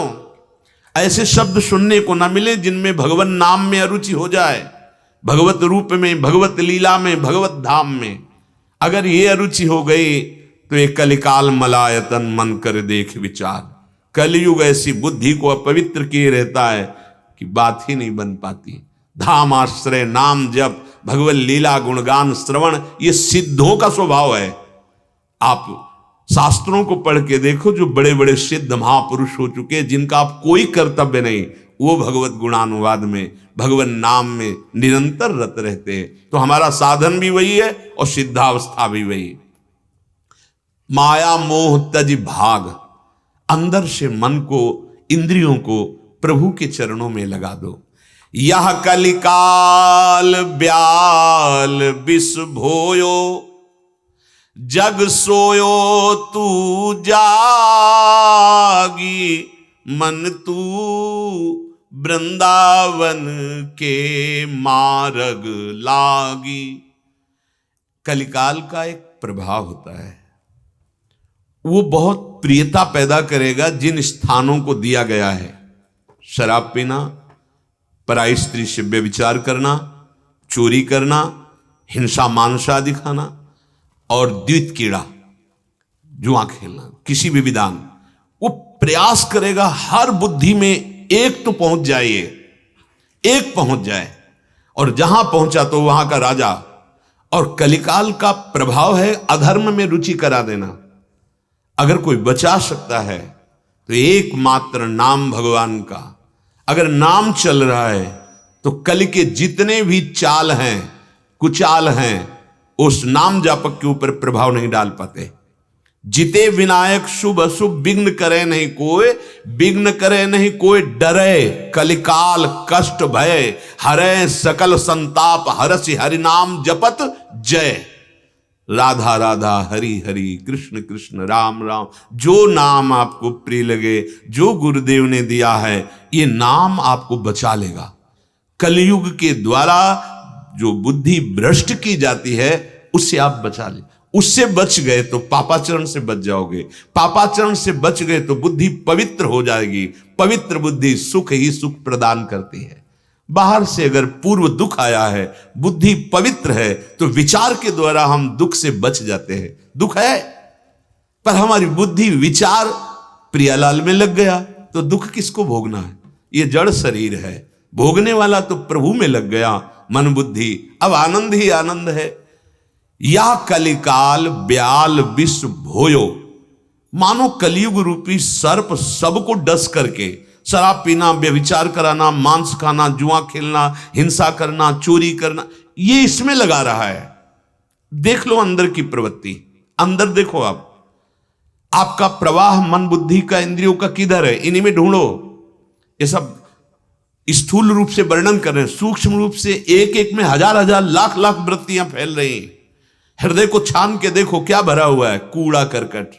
ऐसे शब्द सुनने को ना मिले जिनमें भगवान नाम में अरुचि हो जाए, भगवत रूप में, भगवत लीला में, भगवत धाम में। अगर ये अरुचि हो गई तो ये कलिकाल मलायतन मन कर देख विचार। कलयुग ऐसी बुद्धि को अपवित्र किए रहता है कि बात ही नहीं बन पाती। धाम आश्रय, नाम जप, भगवत लीला, गुणगान, श्रवण, ये सिद्धों का स्वभाव है। आप शास्त्रों को पढ़ के देखो, जो बड़े बड़े सिद्ध महापुरुष हो चुके, जिनका आप कोई कर्तव्य नहीं, वो भगवत गुणानुवाद में, भगवत नाम में निरंतर रत रहते हैं। तो हमारा साधन भी वही है और सिद्धावस्था भी वही। माया मोह तज भाग, अंदर से मन को, इंद्रियों को प्रभु के चरणों में लगा दो। यह कलिकाल ब्याल विष भोयो, जग सोयो तू जागी, मन तू वृंदावन के मार्ग लागी। कलिकाल का एक प्रभाव होता है, वो बहुत प्रियता पैदा करेगा जिन स्थानों को दिया गया है। शराब पीना, पराई स्त्री से व्यभिचार करना, चोरी करना, हिंसा मानसा दिखाना और द्वित कीड़ा, जुआ खेलना, किसी भी विधान, वो प्रयास करेगा हर बुद्धि में एक तो पहुंच जाए, एक पहुंच जाए, और जहां पहुंचा तो वहां का राजा। और कलिकाल का प्रभाव है अधर्म में रुचि करा देना। अगर कोई बचा सकता है तो एकमात्र नाम भगवान का। अगर नाम चल रहा है तो कल के जितने भी चाल हैं, कुचाल हैं, उस नाम जापक के ऊपर प्रभाव नहीं डाल पाते। जिते विनायक शुभ अशुभ, विघ्न करे नहीं कोई, विघ्न करे नहीं कोई, डरे कलिकाल कष्ट भय, हरे सकल संताप, हरसि हरि नाम जपत जय। राधा राधा हरि हरि, कृष्ण कृष्ण राम राम। जो नाम आपको प्रिय लगे, जो गुरुदेव ने दिया है, ये नाम आपको बचा लेगा। कलयुग के द्वारा जो बुद्धि भ्रष्ट की जाती है, उससे आप बचा ले। उससे बच गए तो पापाचरण से बच जाओगे, पापाचरण से बच गए तो बुद्धि पवित्र हो जाएगी। पवित्र बुद्धि सुख ही सुख प्रदान करती है। बाहर से अगर पूर्व दुख आया है, बुद्धि पवित्र है, तो विचार के द्वारा हम दुख से बच जाते हैं। दुख है पर हमारी बुद्धि विचार प्रियालाल में लग गया तो दुख किसको भोगना है? ये जड़ शरीर है, भोगने वाला तो प्रभु में लग गया मन बुद्धि। अब आनंद ही आनंद है। या कलिकाल ब्याल विष भोयो, मानो कलयुग रूपी सर्प सबको डस करके, शराब पीना, व्यभिचार कराना, मांस खाना, जुआ खेलना, हिंसा करना, चोरी करना, ये इसमें लगा रहा है। देख लो अंदर की प्रवृत्ति, अंदर देखो आप, आपका प्रवाह मन बुद्धि का, इंद्रियों का किधर है? इन्हीं में ढूंढो। ये सब स्थूल रूप से वर्णन कर रहे हैं, सूक्ष्म रूप से एक एक में हजार हजार लाख लाख वृत्तियां फैल रही हैं। हृदय को छान के देखो क्या भरा हुआ है, कूड़ा करकट।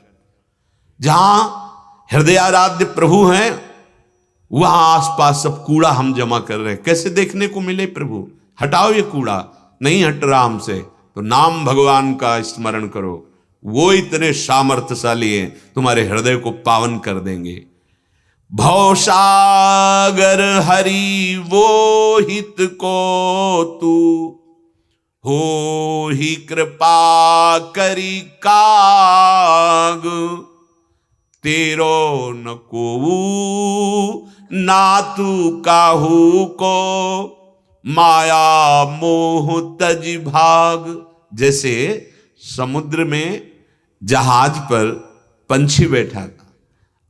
जहां हृदयाराध्य प्रभु हैं वहां आसपास सब कूड़ा हम जमा कर रहे हैं। कैसे देखने को मिले प्रभु? हटाओ ये कूड़ा, नहीं हट रहा हमसे तो नाम भगवान का स्मरण करो, वो इतने सामर्थ्यशाली हैं, तुम्हारे हृदय को पावन कर देंगे। भवसागर हरि वो हित को तू, हो ही कृपा करी काग, तेरो न को ना तू काहू को, माया मोह तज भाग। जैसे समुद्र में जहाज पर पंछी बैठा था,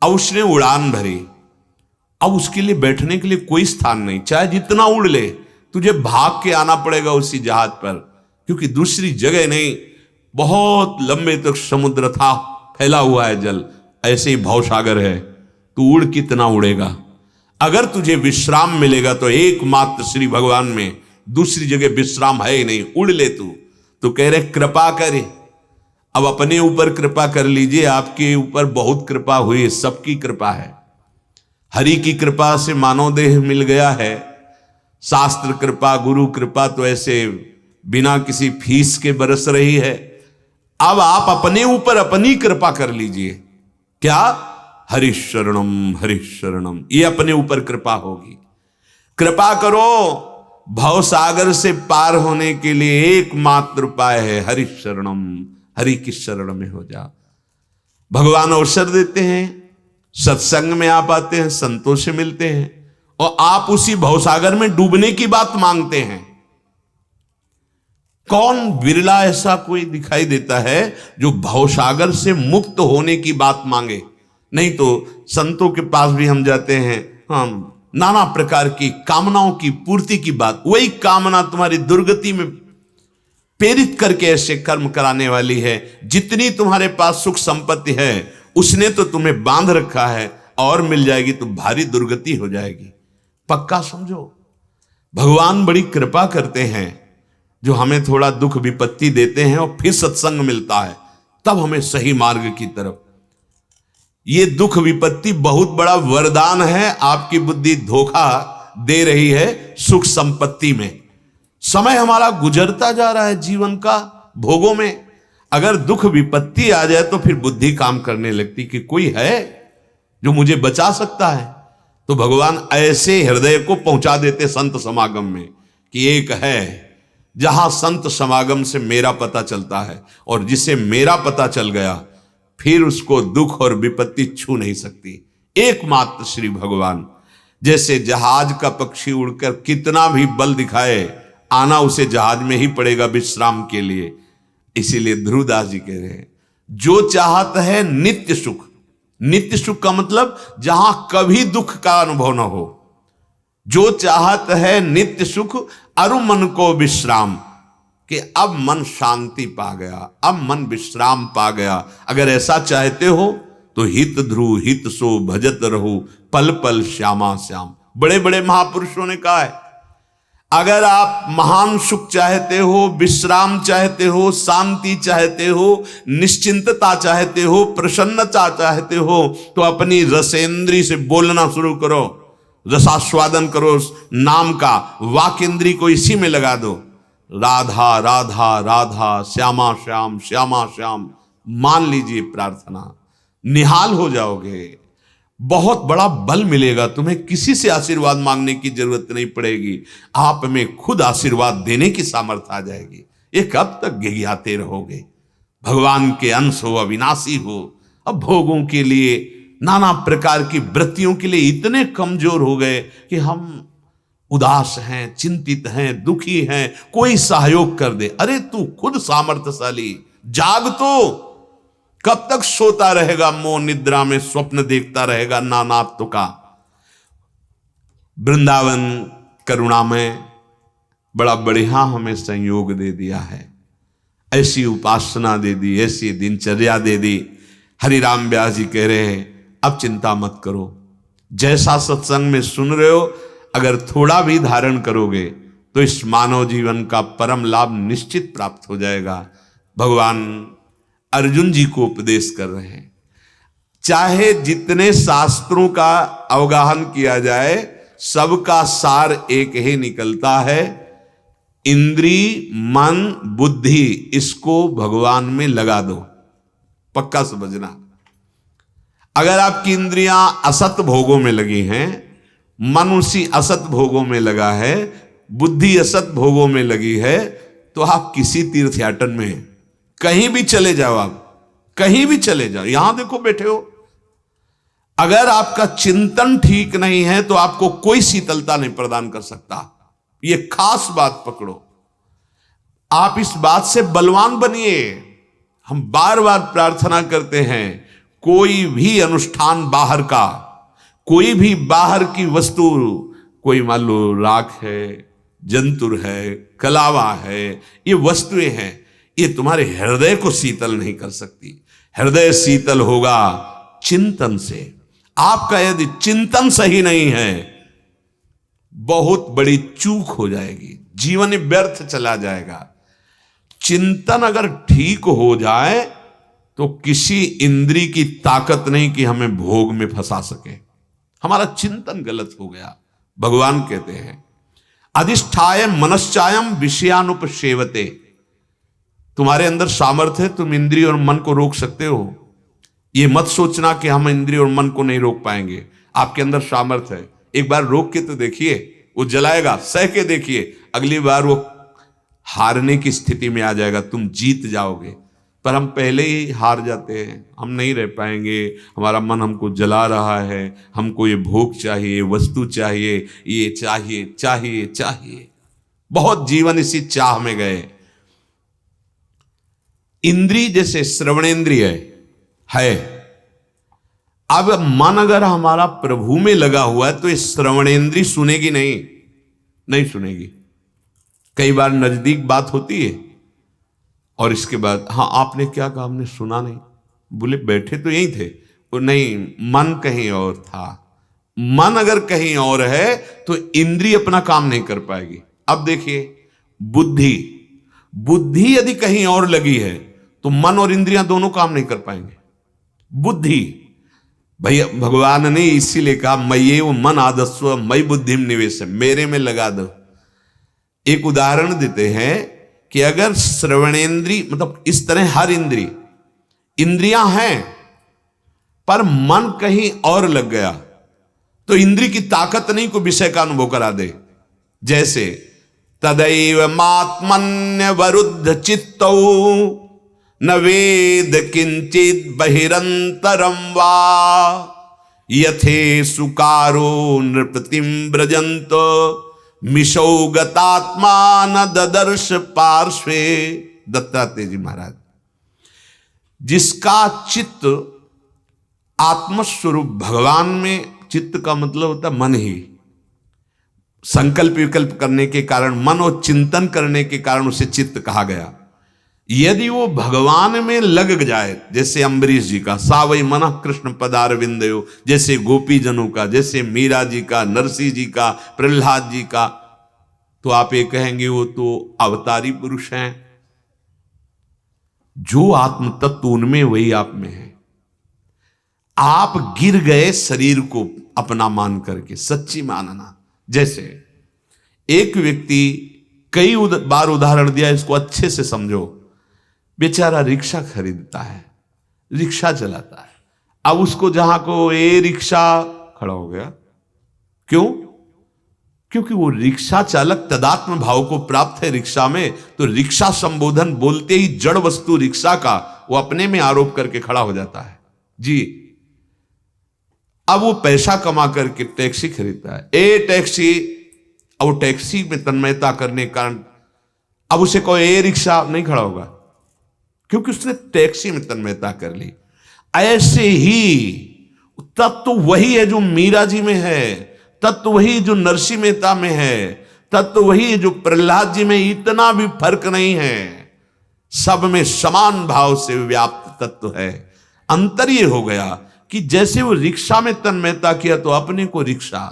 अब उसने उड़ान भरी, अब उसके लिए बैठने के लिए कोई स्थान नहीं, चाहे जितना उड़ ले, तुझे भाग के आना पड़ेगा उसी जहाज पर, क्योंकि दूसरी जगह नहीं, बहुत लंबे तक समुद्र था, फैला हुआ है जल, ऐसे ही भवसागर है, तू उड़ कितना उड़ेगा। अगर तुझे विश्राम मिलेगा तो एकमात्र श्री भगवान में, दूसरी जगह विश्राम है ही नहीं, उड़ ले तू। तो कह रहे कृपा करे, अब अपने ऊपर कृपा कर लीजिए, आपके ऊपर बहुत कृपा हुई, सबकी कृपा है। हरि की कृपा से मानव देह मिल गया है, शास्त्र कृपा, गुरु कृपा तो ऐसे बिना किसी फीस के बरस रही है। अब आप अपने ऊपर अपनी कृपा कर लीजिए। क्या? हरिशरणम हरिशरणम, ये अपने ऊपर कृपा होगी। कृपा करो, भवसागर से पार होने के लिए एकमात्र उपाय है हरिशरणम, हरि की शरण में हो जा। भगवान अवसर देते हैं, सत्संग में आप आते हैं, संतों से मिलते हैं, और आप उसी भवसागर में डूबने की बात मांगते हैं। कौन बिरला ऐसा कोई दिखाई देता है जो भवसागर से मुक्त होने की बात मांगे? नहीं तो संतों के पास भी हम जाते हैं, हम नाना प्रकार की कामनाओं की पूर्ति की बात, वही कामना तुम्हारी दुर्गति में प्रेरित करके ऐसे कर्म कराने वाली है। जितनी तुम्हारे पास सुख संपत्ति है उसने तो तुम्हें बांध रखा है, और मिल जाएगी तो भारी दुर्गति हो जाएगी। पक्का समझो, भगवान बड़ी कृपा करते हैं, जो हमें थोड़ा दुख विपत्ति देते हैं और फिर सत्संग मिलता है, तब हमें सही मार्ग की तरफ। ये दुख विपत्ति बहुत बड़ा वरदान है, आपकी बुद्धि धोखा दे रही है सुख संपत्ति में। समय हमारा गुजरता जा रहा है जीवन का भोगों में, अगर दुख विपत्ति आ जाए तो फिर बुद्धि काम करने लगती कि कोई है जो मुझे बचा सकता है। तो भगवान ऐसे हृदय को पहुंचा देते संत समागम में कि एक है जहां संत समागम से मेरा पता चलता है, और जिसे मेरा पता चल गया फिर उसको दुख और विपत्ति छू नहीं सकती। एकमात्र श्री भगवान। जैसे जहाज का पक्षी उड़कर कितना भी बल दिखाए, आना उसे जहाज में ही पड़ेगा विश्राम के लिए। इसीलिए ध्रुवदास जी कह रहे हैं, जो चाहत है नित्य सुख। नित्य सुख का मतलब जहां कभी दुख का अनुभव न हो। जो चाहत है नित्य सुख, अरु मन को विश्राम, कि अब मन शांति पा गया, अब मन विश्राम पा गया। अगर ऐसा चाहते हो तो हित ध्रुव हित सो भजत रहो, पल पल श्यामा श्याम। बड़े बड़े महापुरुषों ने कहा है, अगर आप महान सुख चाहते हो, विश्राम चाहते हो, शांति चाहते हो, निश्चिंतता चाहते हो, प्रसन्नता चाहते हो, तो अपनी रसेंद्री से बोलना शुरू करो, रसास्वादन करो नाम का, वाक इंद्री को इसी में लगा दो। राधा राधा राधा, श्यामा श्याम श्यामा श्याम। मान लीजिए प्रार्थना, निहाल हो जाओगे, बहुत बड़ा बल मिलेगा तुम्हें। किसी से आशीर्वाद मांगने की जरूरत नहीं पड़ेगी, आप में खुद आशीर्वाद देने की सामर्थ्य आ जाएगी। ये कब तक गिघियाते रहोगे? भगवान के अंश हो, अविनाशी हो, अब भोगों के लिए, नाना प्रकार की वृत्तियों के लिए इतने कमजोर हो गए कि हम उदास हैं, चिंतित हैं, दुखी हैं, कोई सहयोग कर दे। अरे तू खुद सामर्थ्यशाली, जाग तो। कब तक सोता रहेगा, मोह निद्रा में स्वप्न देखता रहेगा नानात्व का? वृंदावन करुणा में बड़ा बढ़िया हमें संयोग दे दिया है, ऐसी उपासना दे दी, ऐसी दिनचर्या दे दी। हरिराम व्यास जी कह रहे हैं, अब चिंता मत करो, जैसा सत्संग में सुन रहे हो, अगर थोड़ा भी धारण करोगे तो इस मानव जीवन का परम लाभ निश्चित प्राप्त हो जाएगा। भगवान अर्जुन जी को उपदेश कर रहे हैं, चाहे जितने शास्त्रों का अवगाहन किया जाए, सबका सार एक ही निकलता है, इंद्री मन बुद्धि, इसको भगवान में लगा दो। पक्का समझना, अगर आपकी इंद्रियां असत भोगों में लगी हैं, मन उसी असत भोगों में लगा है, बुद्धि असत भोगों में लगी है, तो आप किसी तीर्थयाटन में कहीं भी चले जाओ, आप कहीं भी चले जाओ, यहां देखो बैठे हो, अगर आपका चिंतन ठीक नहीं है तो आपको कोई शीतलता नहीं प्रदान कर सकता। यह खास बात पकड़ो, आप इस बात से बलवान बनिए। हम बार बार प्रार्थना करते हैं, कोई भी अनुष्ठान बाहर का, कोई भी बाहर की वस्तु, कोई मान लो राख है, जंतुर है, कलावा है, ये वस्तुएं हैं, ये तुम्हारे हृदय को शीतल नहीं कर सकती। हृदय शीतल होगा चिंतन से। आपका यदि चिंतन सही नहीं है, बहुत बड़ी चूक हो जाएगी, जीवन व्यर्थ चला जाएगा। चिंतन अगर ठीक हो जाए तो किसी इंद्री की ताकत नहीं कि हमें भोग में फंसा सके। हमारा चिंतन गलत हो गया। भगवान कहते हैं अधिष्ठाय मनश्चायम विषयानुपसेवते। तुम्हारे अंदर सामर्थ्य है, तुम इंद्रिय और मन को रोक सकते हो। ये मत सोचना कि हम इंद्रिय और मन को नहीं रोक पाएंगे। आपके अंदर सामर्थ्य है, एक बार रोक के तो देखिए, वो जलाएगा, सह के देखिए, अगली बार वो हारने की स्थिति में आ जाएगा, तुम जीत जाओगे। पर हम पहले ही हार जाते हैं, हम नहीं रह पाएंगे, हमारा मन हमको जला रहा है, हमको ये भोग चाहिए, वस्तु चाहिए, ये चाहिए चाहिए चाहिए। बहुत जीवन इसी चाह में गए। इंद्री जैसे श्रवणेंद्रिय है, अब मन अगर हमारा प्रभु में लगा हुआ है तो ये श्रवणेंद्रिय सुनेगी नहीं सुनेगी। कई बार नजदीक बात होती है और इसके बाद हाँ आपने क्या कहा, हमने सुना नहीं। बोले बैठे तो यहीं थे, वो नहीं, मन कहीं और था। मन अगर कहीं और है तो इंद्रिय अपना काम नहीं कर पाएगी। अब देखिए बुद्धि यदि कहीं और लगी है तो मन और इंद्रियां दोनों काम नहीं कर पाएंगे। बुद्धि भैया भगवान ने इसीलिए कहा मय्ये वो मन आदस्व मई बुद्धि निवेश, मेरे में लगा दो। एक उदाहरण देते हैं कि अगर श्रवणेंद्रिय मतलब इस तरह हर इंद्रियां हैं पर मन कहीं और लग गया तो इंद्रिय की ताकत नहीं को विषय का अनुभव करा दे। जैसे तदैव मात्मन्य वरुद्ध चित्तौ न वेद किंचित बहिरंतरम वा यथे सुकारो नृपतिम व्रजंत मिशौ गतात्मा न ददर्श पार्श्वे। दत्तात्रेय जी महाराज, जिसका चित्त आत्मस्वरूप भगवान में, चित्त का मतलब होता है मन ही, संकल्प विकल्प करने के कारण, मन और चिंतन करने के कारण उसे चित्त कहा गया। यदि वो भगवान में लग जाए, जैसे अम्बरीश जी का सावई मन कृष्ण पदारविंदयो, जैसे गोपी जनों का, जैसे मीरा जी का, नरसिंह जी का, प्रहलाद जी का, तो आप ये कहेंगे वो तो अवतारी पुरुष हैं। जो आत्म तत्व उनमें वही आप में है। आप गिर गए शरीर को अपना मान करके, सच्ची मानना। जैसे एक व्यक्ति, कई बार उदाहरण दिया, इसको अच्छे से समझो। बेचारा रिक्शा खरीदता है, रिक्शा चलाता है, अब उसको जहां को ए रिक्शा खड़ा हो गया। क्यों? क्योंकि वो रिक्शा चालक तदात्म भाव को प्राप्त है रिक्शा में, तो रिक्शा संबोधन बोलते ही जड़ वस्तु रिक्शा का वो अपने में आरोप करके खड़ा हो जाता है जी। अब वो पैसा कमा करके टैक्सी खरीदता है, ए टैक्सी। अब वो टैक्सी में तन्मयता करने के कारण अब उसे कोई ए रिक्शा नहीं खड़ा होगा, क्योंकि उसने टैक्सी में तन्मयता कर ली। ऐसे ही तत्व वही है जो मीरा जी में है, तत्व वही जो नरसिंह मेहता में है, तत्व वही जो प्रहलाद जी में, इतना भी फर्क नहीं है, सब में समान भाव से व्याप्त तत्व है। अंतर ये हो गया कि जैसे वो रिक्शा में तन्मयता किया तो अपने को रिक्शा,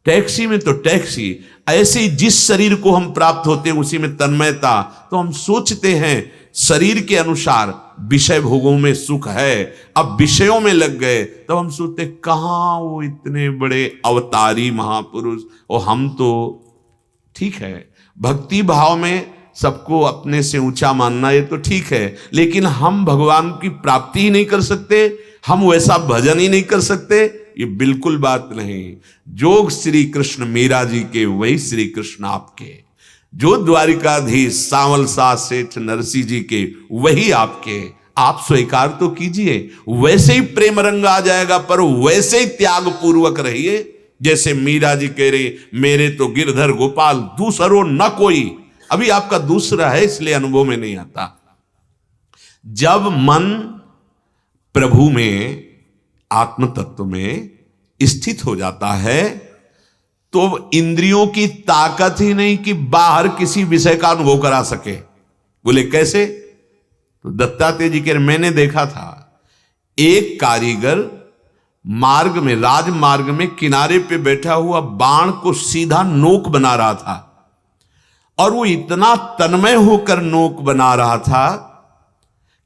टैक्सी में तो टैक्सी, ऐसे ही जिस शरीर को हम प्राप्त होते हैं उसी में तन्मयता, तो हम सोचते हैं शरीर के अनुसार विषय भोगों में सुख है। अब विषयों में लग गए तब हम सोचते कहां वो इतने बड़े अवतारी महापुरुष, और हम तो ठीक है भक्ति भाव में सबको अपने से ऊंचा मानना, ये तो ठीक है, लेकिन हम भगवान की प्राप्ति ही नहीं कर सकते, हम वैसा भजन ही नहीं कर सकते, ये बिल्कुल बात नहीं। जो श्री कृष्ण मीरा जी के वही श्री कृष्ण आपके, जो द्वारिकाधीश सांवल सा सेठ नरसिंह जी के वही आपके। आप स्वीकार तो कीजिए, वैसे ही प्रेम रंग आ जाएगा, पर वैसे ही त्याग पूर्वक रहिए जैसे मीरा जी कह रहे मेरे तो गिरधर गोपाल दूसरो न कोई। अभी आपका दूसरा है इसलिए अनुभव में नहीं आता। जब मन प्रभु में, आत्म तत्व में स्थित हो जाता है तो इंद्रियों की ताकत ही नहीं कि बाहर किसी विषय का अनुभव करा सके। बोले कैसे? तो दत्तात्रेय जी के मैंने देखा था एक कारीगर मार्ग में, राजमार्ग में किनारे पे बैठा हुआ बाण को सीधा नोक बना रहा था, और वो इतना तन्मय होकर नोक बना रहा था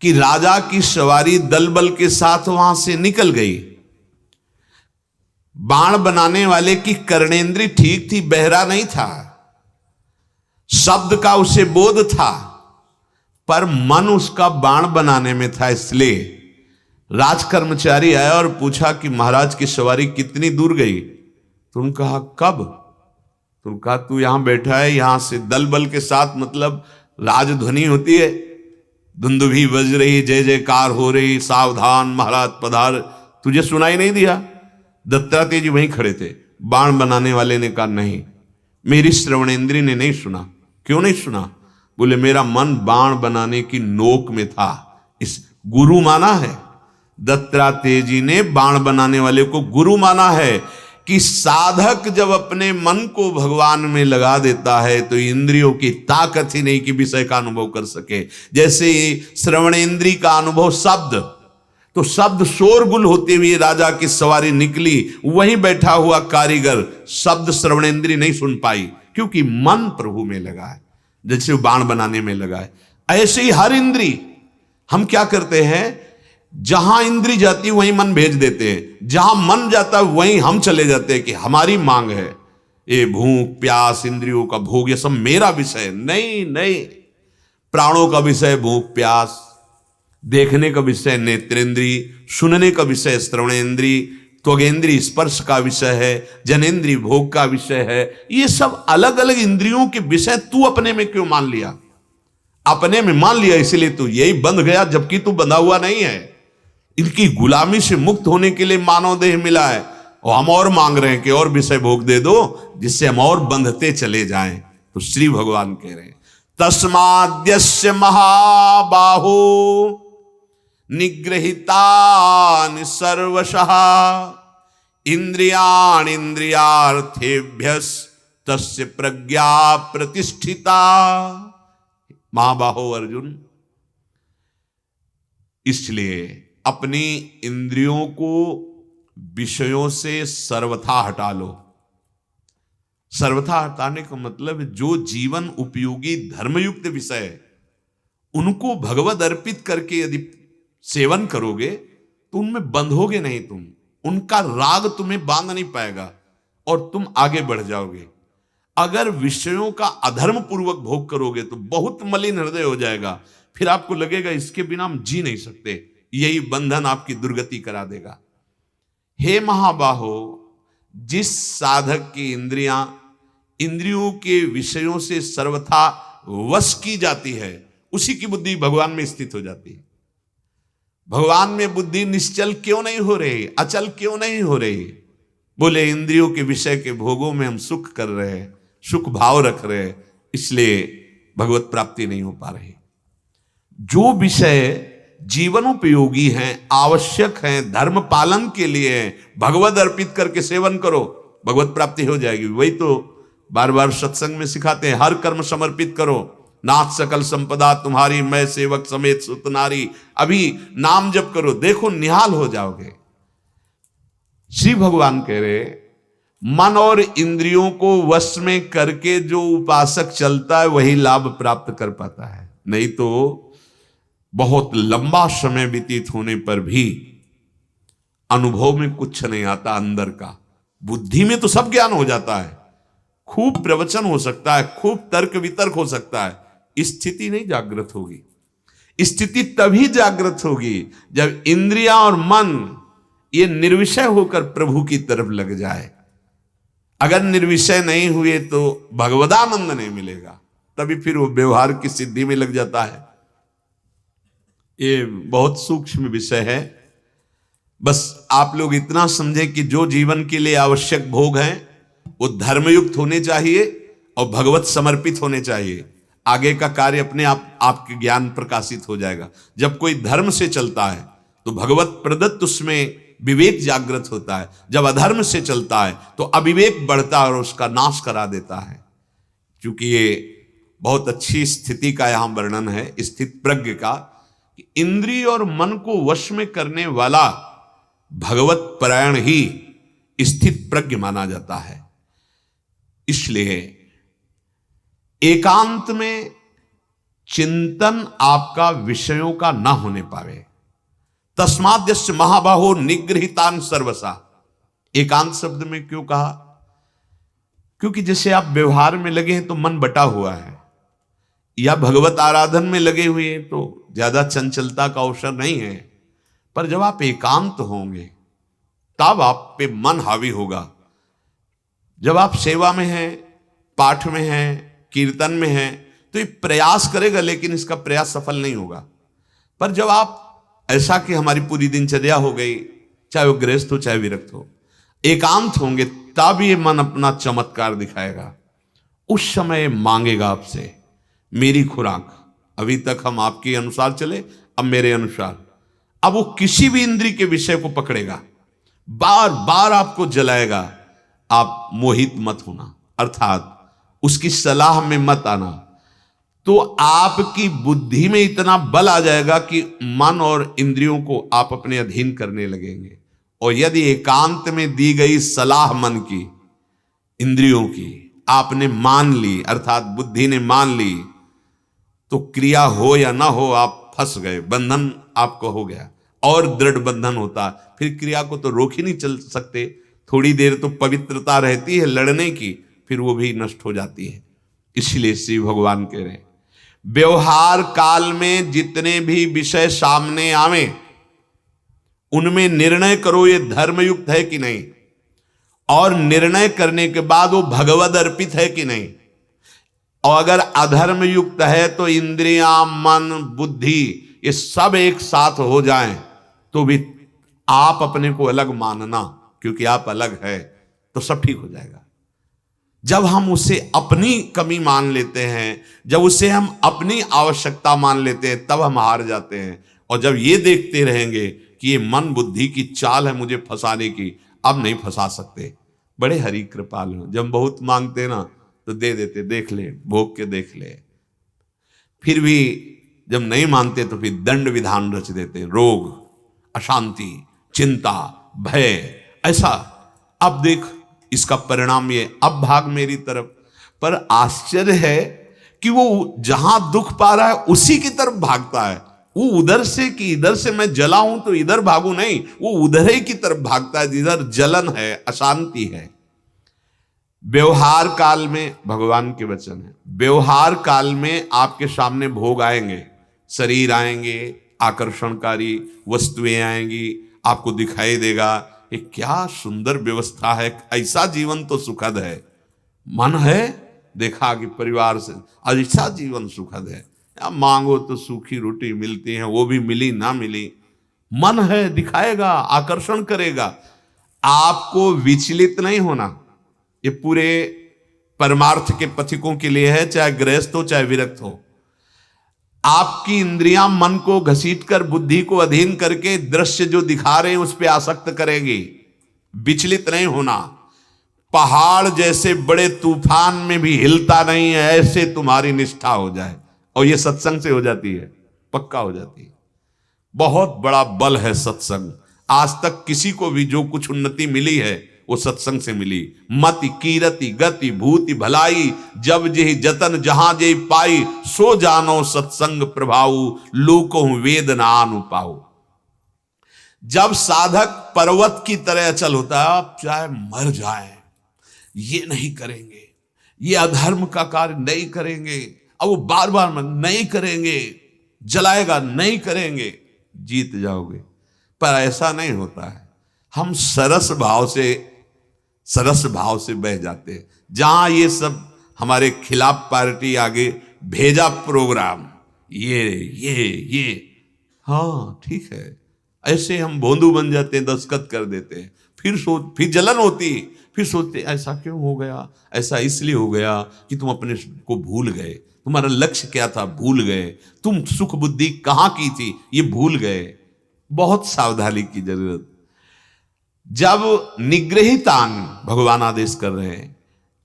कि राजा की सवारी दल बल के साथ वहां से निकल गई। बाण बनाने वाले की कर्णेंद्री ठीक थी, बहरा नहीं था, शब्द का उसे बोध था, पर मन उसका बाण बनाने में था। इसलिए राजकर्मचारी आया और पूछा कि महाराज की सवारी कितनी दूर गई? तुम कहा कब? तुम कहा तू यहां बैठा है, यहां से दल बल के साथ, मतलब राजध्वनि होती है, धुंधुभी बज रही, जय जयकार हो रही, सावधान महाराज पधार, तुझे सुनाई नहीं दिया? दत्तात्रेय जी वहीं खड़े थे। बाण बनाने वाले ने कहा नहीं, मेरी श्रवणेंद्री ने नहीं सुना। क्यों नहीं सुना? बोले मेरा मन बाण बनाने की नोक में था। इस गुरु माना है, दत्तात्रेय जी ने बाण बनाने वाले को गुरु माना है कि साधक जब अपने मन को भगवान में लगा देता है तो इंद्रियों की ताकत ही नहीं कि विषय का अनुभव कर सके। जैसे श्रवणेंद्री का अनुभव शब्द, तो शब्द शोरगुल होते हुए राजा की सवारी निकली, वहीं बैठा हुआ कारीगर शब्द श्रवणेंद्री नहीं सुन पाई, क्योंकि मन प्रभु में लगा है, जैसे बाण बनाने में लगा है। ऐसे ही हर इंद्री, हम क्या करते हैं, जहां इंद्री जाती वहीं मन भेज देते हैं, जहां मन जाता वहीं हम चले जाते हैं कि हमारी मांग है, ये भूख प्यास इंद्रियों का भोग ये सब मेरा विषय। नहीं नहीं, प्राणों का विषय भूख प्यास, देखने का विषय नेत्रेंद्री, सुनने का विषय श्रवणेंद्री, त्वगेंद्री स्पर्श का विषय है, जनेंद्री भोग का विषय है। ये सब अलग अलग इंद्रियों के विषय तू अपने में क्यों मान लिया? अपने में मान लिया इसलिए तू यही बंध गया, जबकि तू बंधा हुआ नहीं है। इनकी गुलामी से मुक्त होने के लिए मानव देह मिला है, और हम और मांग रहे हैं कि और विषय भोग दे दो जिससे हम और बंधते चले जाएं। तो श्री भगवान कह रहे हैं तस्माद्यस्य महाबाहो निग्रहितानि सर्वशः इंद्रियाणि इंद्रियार्थेभ्यस् तस्य प्रज्ञा प्रतिष्ठिता। महाबाहो अर्जुन, इसलिए अपनी इंद्रियों को विषयों से सर्वथा हटा लो। सर्वथा हटाने का मतलब जो जीवन उपयोगी धर्मयुक्त विषय उनको भगवद अर्पित करके यदि सेवन करोगे तो उनमें बंधोगे नहीं तुम, उनका राग तुम्हें बांध नहीं पाएगा और तुम आगे बढ़ जाओगे। अगर विषयों का अधर्म पूर्वक भोग करोगे तो बहुत मलिन हृदय हो जाएगा, फिर आपको लगेगा इसके बिना हम जी नहीं सकते, यही बंधन आपकी दुर्गति करा देगा। हे महाबाहो, जिस साधक की इंद्रियों के विषयों से सर्वथा वश की जाती है उसी की बुद्धि भगवान में स्थित हो जाती है। भगवान में बुद्धि निश्चल क्यों नहीं हो रही, अचल क्यों नहीं हो रही? बोले इंद्रियों के विषय के भोगों में हम सुख कर रहे हैं, सुख भाव रख रहे हैं, इसलिए भगवत प्राप्ति नहीं हो पा रही। जो विषय जीवनोपयोगी हैं, आवश्यक हैं, धर्म पालन के लिए हैं, भगवत अर्पित करके सेवन करो, भगवत प्राप्ति हो जाएगी। वही तो बार बार सत्संग में सिखाते हैं, हर कर्म समर्पित करो, नाथ सकल संपदा तुम्हारी, मैं सेवक समेत सुत नारी। अभी नाम जप करो, देखो निहाल हो जाओगे। श्री भगवान कह रहे मन और इंद्रियों को वश में करके जो उपासक चलता है वही लाभ प्राप्त कर पाता है, नहीं तो बहुत लंबा समय व्यतीत होने पर भी अनुभव में कुछ नहीं आता अंदर का। बुद्धि में तो सब ज्ञान हो जाता है, खूब प्रवचन हो सकता है, खूब तर्क वितर्क हो सकता है, स्थिति नहीं जागृत होगी। स्थिति तभी जागृत होगी जब इंद्रियां और मन ये निर्विषय होकर प्रभु की तरफ लग जाए। अगर निर्विषय नहीं हुए तो भगवदानंद नहीं मिलेगा, तभी फिर वो व्यवहार की सिद्धि में लग जाता है। ये बहुत सूक्ष्म विषय है, बस आप लोग इतना समझे कि जो जीवन के लिए आवश्यक भोग हैं वो धर्मयुक्त होने चाहिए और भगवत समर्पित होने चाहिए। आगे का कार्य अपने आप आपके ज्ञान प्रकाशित हो जाएगा। जब कोई धर्म से चलता है तो भगवत प्रदत्त उसमें विवेक जागृत होता है। जब अधर्म से चलता है तो अविवेक बढ़ता है और उसका नाश करा देता है। क्योंकि ये बहुत अच्छी स्थिति का यहां वर्णन है, स्थित प्रज्ञ का, कि इंद्रिय और मन को वश में करने वाला भगवत परायण ही स्थित प्रज्ञ माना जाता है। इसलिए एकांत में चिंतन आपका विषयों का ना होने पावे। तस्माद् यस्य महाबाहो निगृहीतान् सर्वसा। एकांत शब्द में क्यों कहा? क्योंकि जैसे आप व्यवहार में लगे हैं तो मन बटा हुआ है, या भगवत आराधन में लगे हुए हैं तो ज्यादा चंचलता का अवसर नहीं है। पर जब आप एकांत होंगे तब आप पे मन हावी होगा। जब आप सेवा में हैं, पाठ में हैं, कीर्तन में हैं, तो ये प्रयास करेगा लेकिन इसका प्रयास सफल नहीं होगा। पर जब आप ऐसा कि हमारी पूरी दिनचर्या हो गई, चाहे वो गृहस्थ हो चाहे विरक्त हो, एकांत होंगे तब ये मन अपना चमत्कार दिखाएगा। उस समय मांगेगा आपसे मेरी खुराक। अभी तक हम आपके अनुसार चले, अब मेरे अनुसार। अब वो किसी भी इंद्रिय के विषय को पकड़ेगा, बार बार आपको जलाएगा। आप मोहित मत होना, अर्थात उसकी सलाह में मत आना। तो आपकी बुद्धि में इतना बल आ जाएगा कि मन और इंद्रियों को आप अपने अधीन करने लगेंगे। और यदि एकांत में दी गई सलाह मन की, इंद्रियों की आपने मान ली, अर्थात बुद्धि ने मान ली, तो क्रिया हो या ना हो आप फंस गए, बंधन आपको हो गया और दृढ़ बंधन होता। फिर क्रिया को तो रोक ही नहीं चल सकते। थोड़ी देर तो पवित्रता रहती है लड़ने की, फिर वो भी नष्ट हो जाती है। इसलिए श्री भगवान कह रहे हैं, व्यवहार काल में जितने भी विषय सामने आवे उनमें निर्णय करो ये धर्मयुक्त है कि नहीं, और निर्णय करने के बाद वो भगवद अर्पित है कि नहीं। और अगर अधर्म युक्त है तो इंद्रियां, मन, बुद्धि ये सब एक साथ हो जाएं तो भी आप अपने को अलग मानना, क्योंकि आप अलग है, तो सब ठीक हो जाएगा। जब हम उसे अपनी कमी मान लेते हैं, जब उसे हम अपनी आवश्यकता मान लेते हैं, तब हम हार जाते हैं। और जब ये देखते रहेंगे कि ये मन बुद्धि की चाल है मुझे फंसाने की, अब नहीं फंसा सकते। बड़े हरि कृपाल हो, जब बहुत मांगते हैं ना तो दे देते, देख ले, भोग के देख ले। फिर भी जब नहीं मानते तो फिर दंड विधान रच देते, रोग, अशांति, चिंता, भय, ऐसा। अब देख इसका परिणाम ये, अब भाग मेरी तरफ। पर आश्चर्य है कि वो जहां दुख पा रहा है उसी की तरफ भागता है। वो उधर से कि इधर से मैं जला हूं तो इधर भागू नहीं, वो उधर ही की तरफ भागता है जिधर जलन है, अशांति है। व्यवहार काल में, भगवान के वचन है, व्यवहार काल में आपके सामने भोग आएंगे, शरीर आएंगे, आकर्षणकारी वस्तुएं आएंगी, आपको दिखाई देगा ये क्या सुंदर व्यवस्था है, ऐसा जीवन तो सुखद है। मन है, देखा कि परिवार से ऐसा जीवन सुखद है, या मांगो तो सूखी रोटी मिलती है, वो भी मिली ना मिली। मन है, दिखाएगा, आकर्षण करेगा। आपको विचलित नहीं होना। ये पूरे परमार्थ के पथिकों के लिए है, चाहे गृहस्थ हो चाहे विरक्त हो। आपकी इंद्रियां मन को घसीटकर बुद्धि को अधीन करके दृश्य जो दिखा रहे हैं उस पर आसक्त करेगी। विचलित नहीं होना। पहाड़ जैसे बड़े तूफान में भी हिलता नहीं है, ऐसे तुम्हारी निष्ठा हो जाए। और ये सत्संग से हो जाती है, पक्का हो जाती है। बहुत बड़ा बल है सत्संग। आज तक किसी को भी जो कुछ उन्नति मिली है वो सत्संग से मिली। मति कीरति गति भूति भलाई, जब जेहि जतन जहां जेहि पाई, सो जानो सत्संग प्रभाऊ, लोको वेद न आनु पाऊ। जब साधक पर्वत की तरह अचल होता है, आप चाहे मर जाए, ये नहीं करेंगे, ये अधर्म का कार्य नहीं करेंगे, अब वो बार बार नहीं करेंगे, जलाएगा, नहीं करेंगे, जीत जाओगे। पर ऐसा नहीं होता है। हम सरस भाव से बह जाते हैं। जहां ये सब हमारे खिलाफ पार्टी आगे भेजा प्रोग्राम, ये हाँ ठीक है, ऐसे हम भोंदू बन जाते हैं, दस्तखत कर देते हैं। फिर जलन होती, फिर सोचते ऐसा क्यों हो गया, ऐसा इसलिए हो गया कि तुम अपने को भूल गए, तुम्हारा लक्ष्य क्या था भूल गए, तुम सुख बुद्धि कहाँ की थी ये भूल गए। बहुत सावधानी की जरूरत। जब निग्रहितान भगवान आदेश कर रहे हैं,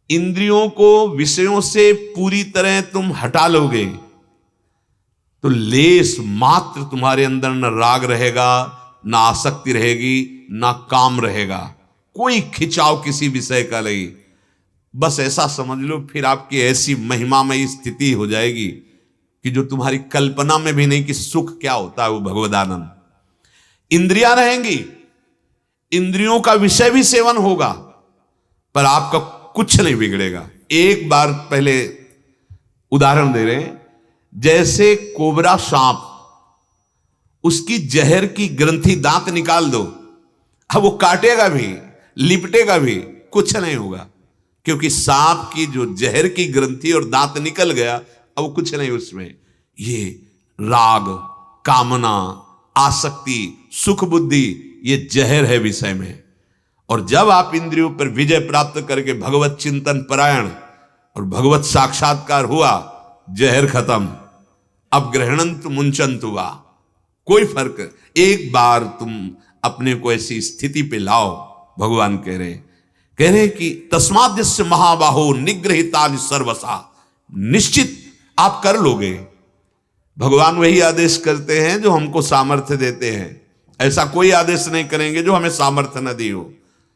इंद्रियों को विषयों से पूरी तरह तुम हटा लोगे तो लेस मात्र तुम्हारे अंदर न राग रहेगा, ना आसक्ति रहेगी, ना काम रहेगा, कोई खिंचाव किसी विषय का नहीं। बस ऐसा समझ लो, फिर आपकी ऐसी महिमामयी स्थिति हो जाएगी कि जो तुम्हारी कल्पना में भी नहीं कि सुख क्या होता है, वो भगवदानंद। इंद्रियां रहेंगी, इंद्रियों का विषय भी सेवन होगा, पर आपका कुछ नहीं बिगड़ेगा। एक बार पहले उदाहरण दे रहे हैं, जैसे कोबरा सांप, उसकी जहर की ग्रंथि दांत निकाल दो, अब वो काटेगा भी, लिपटेगा भी, कुछ नहीं होगा, क्योंकि सांप की जो जहर की ग्रंथि और दांत निकल गया, अब वो कुछ नहीं उसमें। ये राग, कामना, आसक्ति, सुख बुद्धि, ये जहर है विषय में। और जब आप इंद्रियों पर विजय प्राप्त करके भगवत चिंतन परायण और भगवत साक्षात्कार हुआ, जहर खत्म। अब ग्रहणंत मुंचंत हुआ, कोई फर्क। एक बार तुम अपने को ऐसी स्थिति पे लाओ, भगवान कह रहे कि तस्माद्यस्य महाबाहो निग्रहिता सर्वसा, निश्चित आप कर लोगे। भगवान वही आदेश करते हैं जो हमको सामर्थ्य देते हैं, ऐसा कोई आदेश नहीं करेंगे जो हमें सामर्थ्य न दी हो।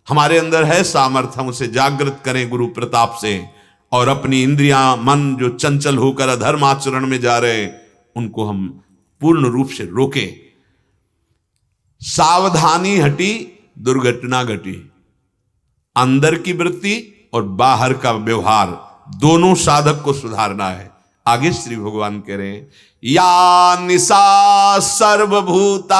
हमारे अंदर है सामर्थ्य, हम उसे जागृत करें गुरु प्रताप से, और अपनी इंद्रियां, मन जो चंचल होकर अधर्म आचरण में जा रहे हैं, उनको हम पूर्ण रूप से रोके। सावधानी हटी, दुर्घटना घटी। अंदर की वृत्ति और बाहर का व्यवहार, दोनों साधक को सुधारना है। आगे श्री भगवान कह रहे हैं, या निशा सर्वभूतानां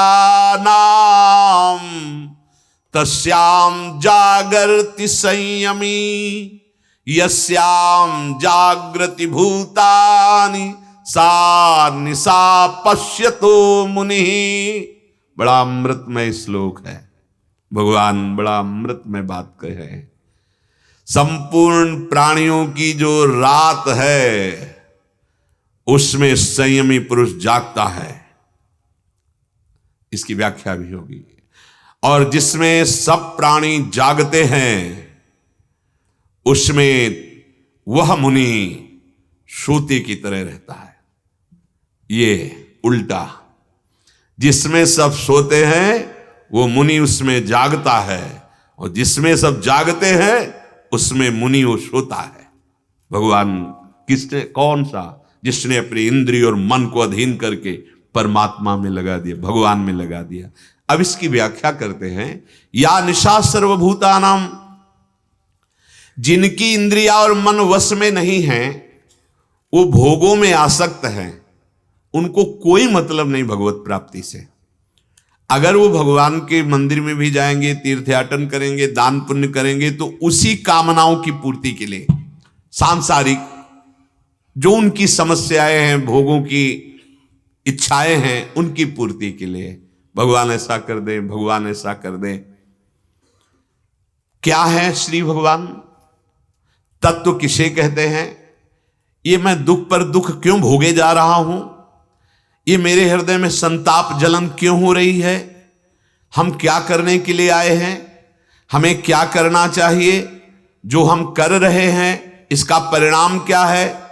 तस्याम जागर्ति संयमी, यस्याम जागृति भूतानि सा निशा पश्यतो मुनि। बड़ा अमृतमय श्लोक है, भगवान बड़ा अमृतमय बात कह रहे हैं। संपूर्ण प्राणियों की जो रात है, उसमें संयमी पुरुष जागता है, इसकी व्याख्या भी होगी। और जिसमें सब प्राणी जागते हैं, उसमें वह मुनि सोते की तरह रहता है। ये उल्टा, जिसमें सब सोते हैं वो मुनि उसमें जागता है, और जिसमें सब जागते हैं उसमें मुनि वो सोता है। भगवान किसने, कौन सा? जिसने अपनी इंद्रिय और मन को अधीन करके परमात्मा में लगा दिया, भगवान में लगा दिया। अब इसकी व्याख्या करते हैं, या निशा सर्वभूतानां, जिनकी इंद्रिया और मन वश में नहीं है, वो भोगों में आसक्त हैं, उनको कोई मतलब नहीं भगवत प्राप्ति से। अगर वो भगवान के मंदिर में भी जाएंगे, तीर्थयाटन करेंगे, दान पुण्य करेंगे, तो उसी कामनाओं की पूर्ति के लिए, सांसारिक जो उनकी समस्याएं हैं, भोगों की इच्छाएं हैं, उनकी पूर्ति के लिए, भगवान ऐसा कर दे, भगवान ऐसा कर दे। क्या है श्री भगवान? तत्व किसे कहते हैं? ये मैं दुख पर दुख क्यों भोगे जा रहा हूं? ये मेरे हृदय में संताप जलन क्यों हो रही है? हम क्या करने के लिए आए हैं? हमें क्या करना चाहिए? जो हम कर रहे हैं इसका परिणाम क्या है?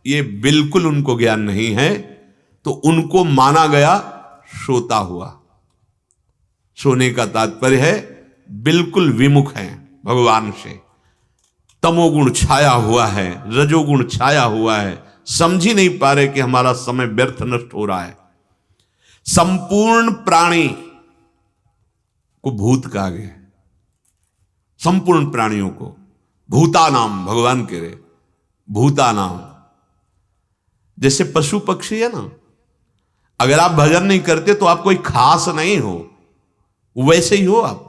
ये बिल्कुल उनको ज्ञान नहीं है, तो उनको माना गया सोता हुआ। सोने का तात्पर्य है बिल्कुल विमुख है भगवान से, तमोगुण छाया हुआ है, रजोगुण छाया हुआ है, समझ ही नहीं पा रहे कि हमारा समय व्यर्थ नष्ट हो रहा है। संपूर्ण प्राणी को भूत कहा गया, संपूर्ण प्राणियों को भूतानाम, भगवान कह रहे भूतानाम। जैसे पशु पक्षी है ना, अगर आप भजन नहीं करते तो आप कोई खास नहीं हो, वैसे ही हो आप,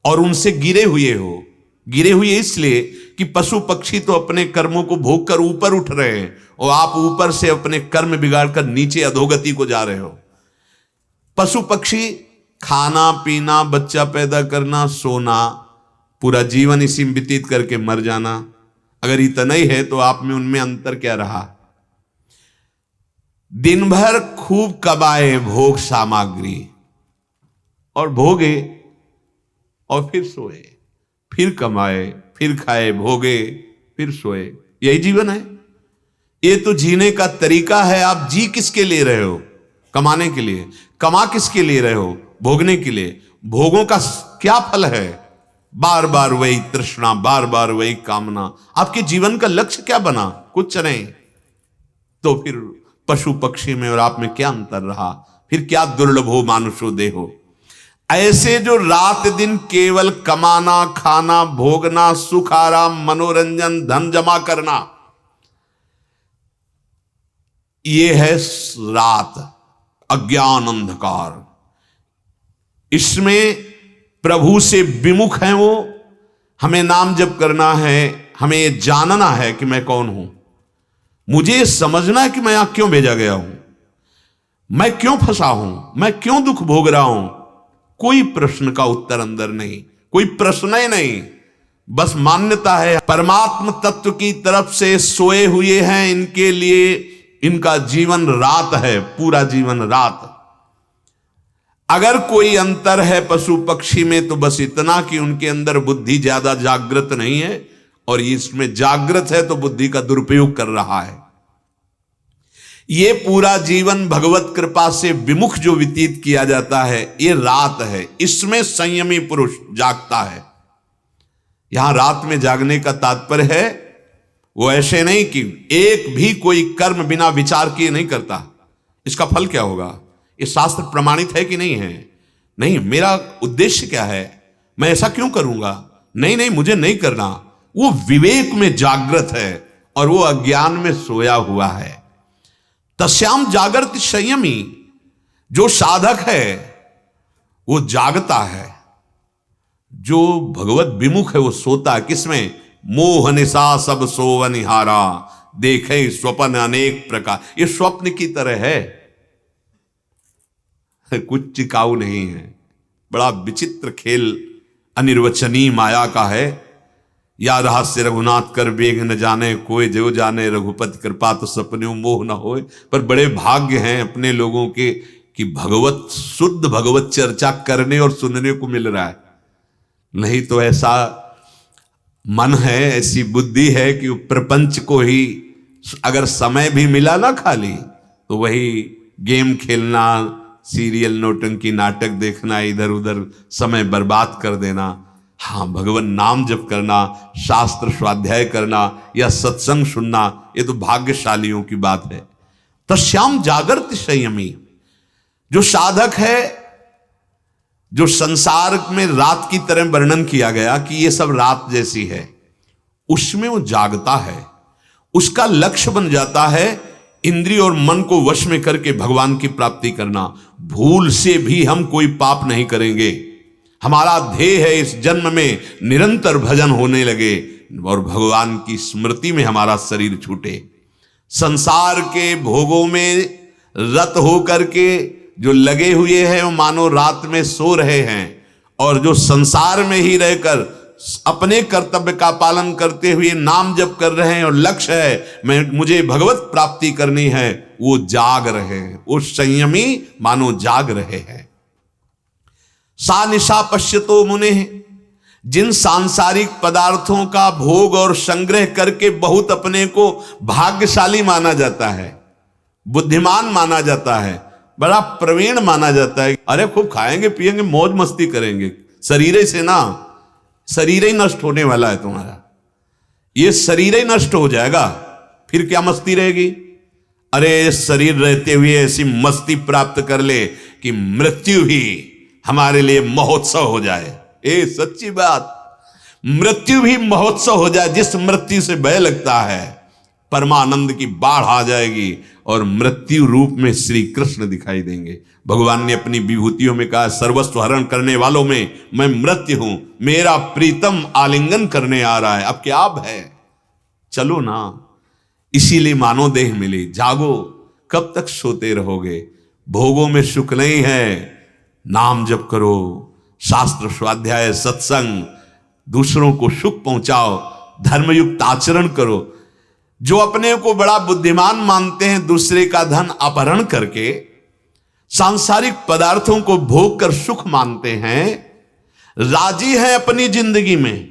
और उनसे गिरे हुए हो। गिरे हुए इसलिए कि पशु पक्षी तो अपने कर्मों को भोग कर ऊपर उठ रहे हैं, और आप ऊपर से अपने कर्म बिगाड़कर नीचे अधोगति को जा रहे हो। पशु पक्षी खाना पीना, बच्चा पैदा करना, सोना, पूरा जीवन इसी में व्यतीत करके मर जाना। अगर इतना ही है तो आप में उनमें अंतर क्या रहा? दिन भर खूब कमाए भोग सामग्री और भोगे, और फिर सोए, फिर कमाए, फिर खाए, भोगे, फिर सोए। यही जीवन है। ये तो जीने का तरीका है। आप जी किसके लिए रहे हो? कमाने के लिए। कमा किसके लिए रहे हो? भोगने के लिए। भोगों का क्या फल है? बार बार वही तृष्णा, बार बार वही कामना। आपके जीवन का लक्ष्य क्या बना? कुछ नहीं। तो फिर पशु पक्षी में और आप में क्या अंतर रहा? फिर क्या दुर्लभो मानुषो देहो। ऐसे जो रात दिन केवल कमाना, खाना, भोगना, सुख, आराम, मनोरंजन, धन जमा करना, ये है रात, अज्ञान, अंधकार। इसमें प्रभु से विमुख हैं वो। हमें नाम जप करना है, हमें ये जानना है कि मैं कौन हूं, मुझे ये समझना है कि मैं यहां क्यों भेजा गया हूं, मैं क्यों फंसा हूं, मैं क्यों दुख भोग रहा हूं। कोई प्रश्न का उत्तर अंदर नहीं, कोई प्रश्न ही नहीं, बस मान्यता है परमात्म तत्व की तरफ से सोए हुए हैं। इनके लिए इनका जीवन रात है, पूरा जीवन रात। अगर कोई अंतर है पशु पक्षी में तो बस इतना कि उनके अंदर बुद्धि ज्यादा जागृत नहीं है, और इसमें जागृत है तो बुद्धि का दुरुपयोग कर रहा है। ये पूरा जीवन भगवत कृपा से विमुख जो व्यतीत किया जाता है, ये रात है। इसमें संयमी पुरुष जागता है। यहां रात में जागने का तात्पर्य है वो ऐसे नहीं कि एक भी कोई कर्म बिना विचार किए नहीं करता। इसका फल क्या होगा? ये शास्त्र प्रमाणित है कि नहीं है? नहीं। मेरा उद्देश्य क्या है? मैं ऐसा क्यों करूंगा? नहीं नहीं, मुझे नहीं करना। वो विवेक में जागृत है और वो अज्ञान में सोया हुआ है। तस्याम जागृत संयमी। जो साधक है वो जागता है, जो भगवत विमुख है वो सोता है। किसमें? मोह निशा सब सोवनिहारा, देखे स्वप्न अनेक प्रकार। ये स्वप्न की तरह है, कुछ टिकाऊ नहीं है। बड़ा विचित्र खेल अनिर्वचनीय माया का है। या रहस्य रघुनाथ कर वेग न जाने कोई, जो जाने रघुपति कृपा तो सपने मोह न होए। पर बड़े भाग्य हैं अपने लोगों के कि भगवत, शुद्ध भगवत चर्चा करने और सुनने को मिल रहा है। नहीं तो ऐसा मन है, ऐसी बुद्धि है कि प्रपंच को ही अगर समय भी मिला ना खाली, तो वही गेम खेलना, सीरियल, नौटंकी, नाटक देखना, इधर उधर समय बर्बाद कर देना। हाँ, भगवान नाम जप करना, शास्त्र स्वाध्याय करना या सत्संग सुनना, ये तो भाग्यशालियों की बात है। तस्याम जागृत संयमी। जो साधक है, जो संसार में रात की तरह वर्णन किया गया कि ये सब रात जैसी है, उसमें वो जागता है। उसका लक्ष्य बन जाता है इंद्रिय और मन को वश में करके भगवान की प्राप्ति करना। भूल से भी हम कोई पाप नहीं करेंगे। हमारा ध्येय है इस जन्म में निरंतर भजन होने लगे और भगवान की स्मृति में हमारा शरीर छूटे। संसार के भोगों में रत होकर के जो लगे हुए हैं वो मानो रात में सो रहे हैं, और जो संसार में ही रहकर अपने कर्तव्य का पालन करते हुए नाम जप कर रहे हैं और लक्ष्य है मुझे भगवत प्राप्ति करनी है, वो जाग रहे हैं। वो संयमी मानो जाग रहे हैं। सा निशा पश्यतो मुने। जिन सांसारिक पदार्थों का भोग और संग्रह करके बहुत अपने को भाग्यशाली माना जाता है, बुद्धिमान माना जाता है, बड़ा प्रवीण माना जाता है, अरे खूब खाएंगे पिएंगे मौज मस्ती करेंगे, शरीर से ना, शरीर ही नष्ट होने वाला है तुम्हारा, ये शरीर ही नष्ट हो जाएगा, फिर क्या मस्ती रहेगी। अरे शरीर रहते हुए ऐसी मस्ती प्राप्त कर ले कि मृत्यु ही हमारे लिए महोत्सव हो जाए। ए सच्ची बात, मृत्यु भी महोत्सव हो जाए। जिस मृत्यु से भय लगता है, परमानंद की बाढ़ आ जाएगी और मृत्यु रूप में श्री कृष्ण दिखाई देंगे। भगवान ने अपनी विभूतियों में कहा, सर्वस्व हरण करने वालों में मैं मृत्यु हूं, मेरा प्रीतम आलिंगन करने आ रहा है। अब क्या है, चलो ना। इसीलिए मानव देह मिली। जागो, कब तक सोते रहोगे? भोगों में सुख नहीं है, नाम जप करो, शास्त्र स्वाध्याय, सत्संग, दूसरों को सुख पहुंचाओ, धर्मयुक्त आचरण करो। जो अपने को बड़ा बुद्धिमान मानते हैं, दूसरे का धन अपहरण करके सांसारिक पदार्थों को भोग कर सुख मानते हैं, राजी है अपनी जिंदगी में।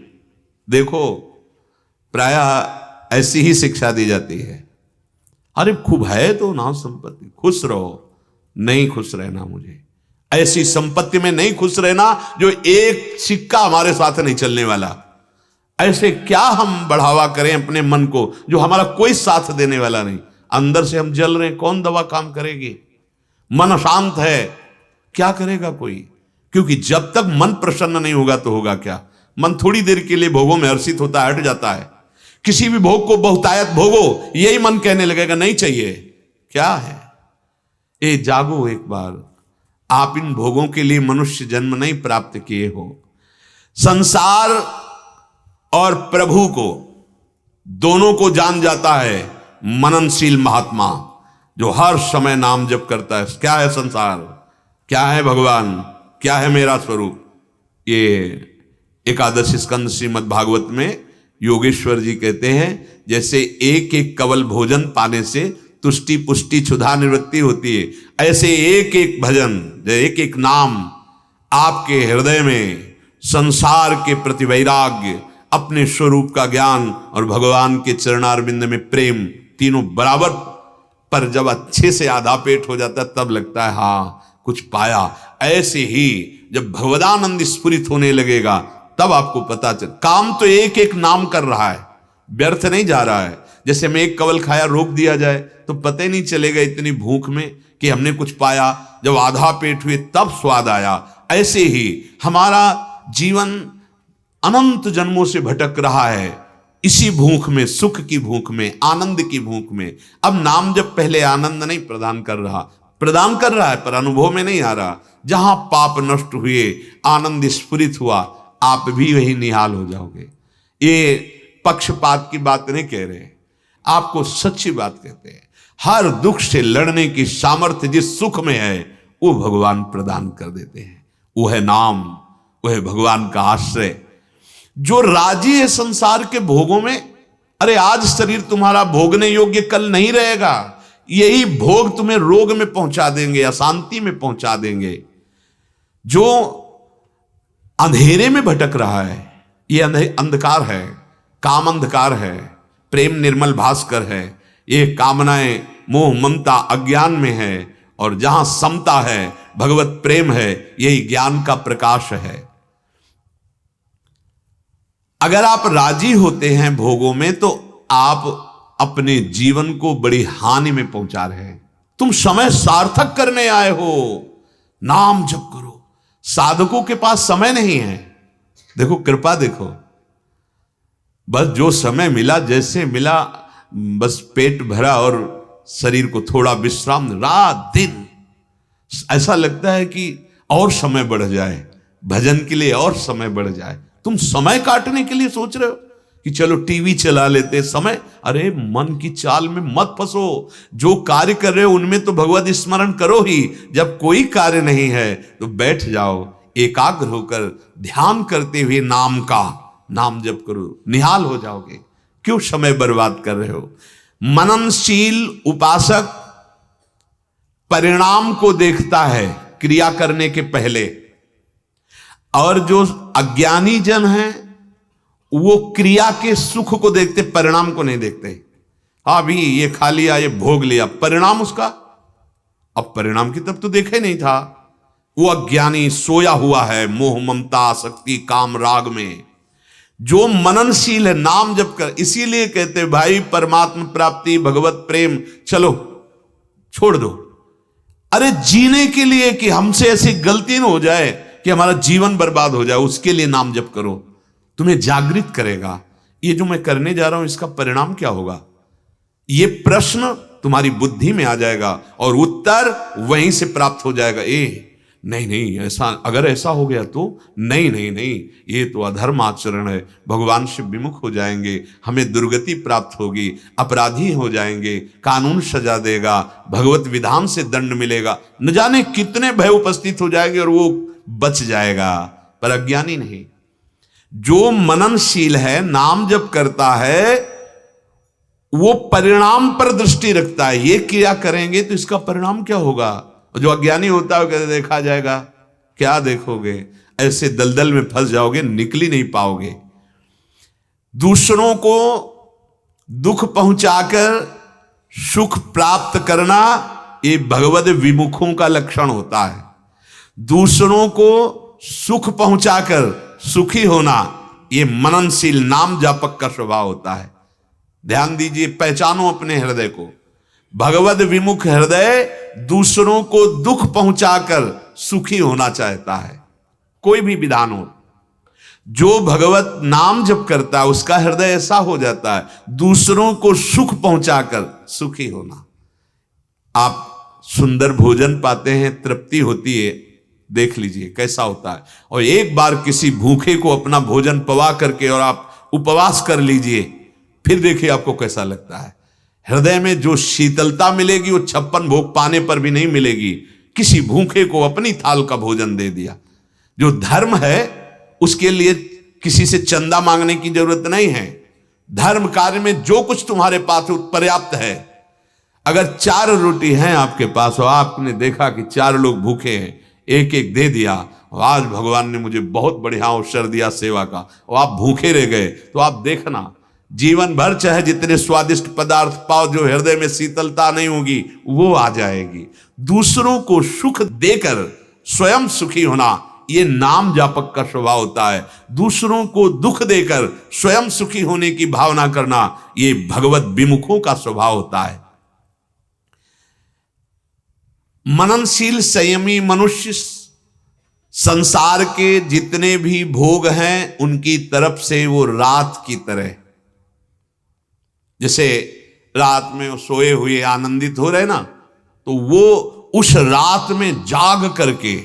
देखो प्रायः ऐसी ही शिक्षा दी जाती है, अरे खूब है तो ना संपत्ति, खुश रहो। नहीं खुश रहना, मुझे ऐसी संपत्ति में नहीं खुश रहना जो एक सिक्का हमारे साथ नहीं चलने वाला। ऐसे क्या हम बढ़ावा करें अपने मन को जो हमारा कोई साथ देने वाला नहीं। अंदर से हम जल रहे हैं, कौन दवा काम करेगी? मन अशांत है, क्या करेगा कोई? क्योंकि जब तक मन प्रसन्न नहीं होगा तो होगा क्या? मन थोड़ी देर के लिए भोगों में हर्षित होता है, हट जाता है। किसी भी भोग को बहुतायत भोगो, यही मन कहने लगेगा नहीं चाहिए। क्या है ए, जागो एक बार। आप इन भोगों के लिए मनुष्य जन्म नहीं प्राप्त किए हो। संसार और प्रभु को दोनों को जान जाता है मननशील महात्मा जो हर समय नाम जप करता है। क्या है संसार, क्या है भगवान, क्या है मेरा स्वरूप? ये एकादश स्कंद श्रीमद् भागवत में योगेश्वर जी कहते हैं जैसे एक एक कवल भोजन पाने से तुष्टि पुष्टि क्षुधा निवृत्ति होती है, ऐसे एक एक भजन, एक एक नाम आपके हृदय में संसार के प्रति वैराग्य, अपने स्वरूप का ज्ञान और भगवान के चरणारविंद में प्रेम, तीनों बराबर। पर जब अच्छे से आधा पेट हो जाता है तब लगता है हाँ कुछ पाया। ऐसे ही जब भगवदानंद स्फुरित होने लगेगा तब आपको पता चल, काम तो एक एक नाम कर रहा है, व्यर्थ नहीं जा रहा है। जैसे हमें एक कवल खाया रोक दिया जाए तो पता ही नहीं चलेगा इतनी भूख में कि हमने कुछ पाया, जब आधा पेट हुए तब स्वाद आया। ऐसे ही हमारा जीवन अनंत जन्मों से भटक रहा है इसी भूख में, सुख की भूख में, आनंद की भूख में। अब नाम जब पहले आनंद नहीं प्रदान कर रहा, प्रदान कर रहा है पर अनुभव में नहीं आ रहा। जहां पाप नष्ट हुए, आनंद स्फुरित हुआ, आप भी वही निहाल हो जाओगे। ये पक्षपात की बात नहीं कह रहे, आपको सच्ची बात कहते हैं। हर दुख से लड़ने की सामर्थ्य जिस सुख में है वो भगवान प्रदान कर देते हैं। वो है नाम, वो है भगवान का आश्रय। जो राजी है संसार के भोगों में, अरे आज शरीर तुम्हारा भोगने योग्य कल नहीं रहेगा। यही भोग तुम्हें रोग में पहुंचा देंगे, अशांति में पहुंचा देंगे। जो अंधेरे में भटक रहा है, ये अंधकार है, काम अंधकार है, प्रेम निर्मल भास्कर है। ये कामनाएं मोह ममता अज्ञान में है, और जहां समता है, भगवत प्रेम है, यही ज्ञान का प्रकाश है। अगर आप राजी होते हैं भोगों में तो आप अपने जीवन को बड़ी हानि में पहुंचा रहे हैं। तुम समय सार्थक करने आए हो, नाम जप करो। साधकों के पास समय नहीं है। देखो कृपा देखो, बस जो समय मिला जैसे मिला, बस पेट भरा और शरीर को थोड़ा विश्राम, रात दिन ऐसा लगता है कि और समय बढ़ जाए, भजन के लिए और समय बढ़ जाए। तुम समय काटने के लिए सोच रहे हो कि चलो टीवी चला लेते समय। अरे मन की चाल में मत फंसो। जो कार्य कर रहे हो उनमें तो भगवत स्मरण करो ही। जब कोई कार्य नहीं है तो बैठ जाओ, एकाग्र होकर ध्यान करते हुए नाम का नाम जप करो, निहाल हो जाओगे। क्यों समय बर्बाद कर रहे हो? मननशील उपासक परिणाम को देखता है क्रिया करने के पहले, और जो अज्ञानी जन हैं वो क्रिया के सुख को देखते, परिणाम को नहीं देखते। अभी ये खा लिया, ये भोग लिया, परिणाम उसका, अब परिणाम की तब तो देखा ही नहीं था। वो अज्ञानी सोया हुआ है मोह ममता आसक्ति काम राग में। जो मननशील है नाम जप कर, इसीलिए कहते भाई परमात्मा प्राप्ति भगवत प्रेम चलो छोड़ दो। अरे जीने के लिए कि हमसे ऐसी गलती न हो जाए कि हमारा जीवन बर्बाद हो जाए, उसके लिए नाम जप करो। तुम्हें जागृत करेगा। ये जो मैं करने जा रहा हूं इसका परिणाम क्या होगा, ये प्रश्न तुम्हारी बुद्धि में आ जाएगा और उत्तर वहीं से प्राप्त हो जाएगा। नहीं नहीं, ऐसा अगर ऐसा हो गया तो नहीं नहीं नहीं, ये तो अधर्म आचरण है, भगवान से विमुख हो जाएंगे, हमें दुर्गति प्राप्त होगी, अपराधी हो जाएंगे, कानून सजा देगा, भगवत विधान से दंड मिलेगा, न जाने कितने भय उपस्थित हो जाएंगे और वो बच जाएगा। पर अज्ञानी नहीं, जो मननशील है नाम जप करता है वो परिणाम पर दृष्टि रखता है। ये क्रिया करेंगे तो इसका परिणाम क्या होगा। जो अज्ञानी होता है कहते देखा जाएगा। क्या देखोगे, ऐसे दलदल में फंस जाओगे, निकल ही नहीं पाओगे। दूसरों को दुख पहुंचाकर सुख प्राप्त करना ये भगवद विमुखों का लक्षण होता है। दूसरों को सुख पहुंचाकर सुखी होना ये मननशील नाम जापक का स्वभाव होता है। ध्यान दीजिए, पहचानो अपने हृदय को। भगवद विमुख हृदय दूसरों को दुख पहुंचाकर सुखी होना चाहता है। कोई भी विधान हो, जो भगवत नाम जप करता है उसका हृदय ऐसा हो जाता है, दूसरों को सुख पहुंचाकर सुखी होना। आप सुंदर भोजन पाते हैं, तृप्ति होती है, देख लीजिए कैसा होता है। और एक बार किसी भूखे को अपना भोजन पवा करके और आप उपवास कर लीजिए, फिर देखिए आपको कैसा लगता है। हृदय में जो शीतलता मिलेगी वो 56 भोग पाने पर भी नहीं मिलेगी। किसी भूखे को अपनी थाल का भोजन दे दिया। जो धर्म है उसके लिए किसी से चंदा मांगने की जरूरत नहीं है। धर्म कार्य में जो कुछ तुम्हारे पास पर्याप्त है। अगर 4 रोटी हैं आपके पास और आपने देखा कि 4 लोग भूखे हैं, एक एक दे दिया, और आज भगवान ने मुझे बहुत बढ़िया अवसर दिया सेवा का, और आप भूखे रह गए, तो आप देखना जीवन भर चाहे जितने स्वादिष्ट पदार्थ पाओ, जो हृदय में शीतलता नहीं होगी वो आ जाएगी। दूसरों को सुख देकर स्वयं सुखी होना ये नाम जापक का स्वभाव होता है। दूसरों को दुख देकर स्वयं सुखी होने की भावना करना ये भगवत विमुखों का स्वभाव होता है। मननशील संयमी मनुष्य संसार के जितने भी भोग हैं उनकी तरफ से वो रात की तरह, जैसे रात में सोए हुए आनंदित हो रहे ना, तो वो उस रात में जाग करके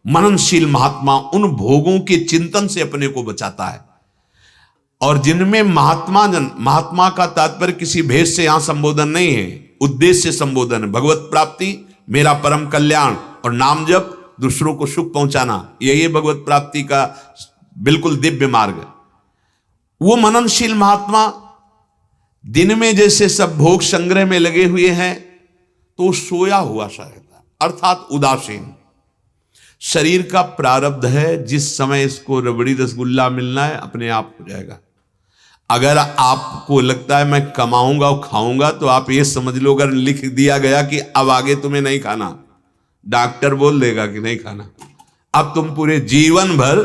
मननशील महात्मा उन भोगों के चिंतन से अपने को बचाता है। और जिनमें महात्मा का तात्पर्य किसी भेद से यहां संबोधन नहीं है, उद्देश्य से संबोधन है। भगवत प्राप्ति, मेरा परम कल्याण, और नाम जप, दूसरों को सुख पहुंचाना, यही भगवत प्राप्ति का बिल्कुल दिव्य मार्ग। वो मननशील महात्मा दिन में जैसे सब भोग संग्रह में लगे हुए हैं, तो सोया हुआ सा रहता है, अर्थात उदासीन। शरीर का प्रारब्ध है, जिस समय इसको रबड़ी रसगुल्ला मिलना है अपने आप हो जाएगा। अगर आपको लगता है मैं कमाऊंगा और खाऊंगा, तो आप ये समझ लो, अगर लिख दिया गया कि अब आगे तुम्हें नहीं खाना, डॉक्टर बोल देगा कि नहीं खाना, अब तुम पूरे जीवन भर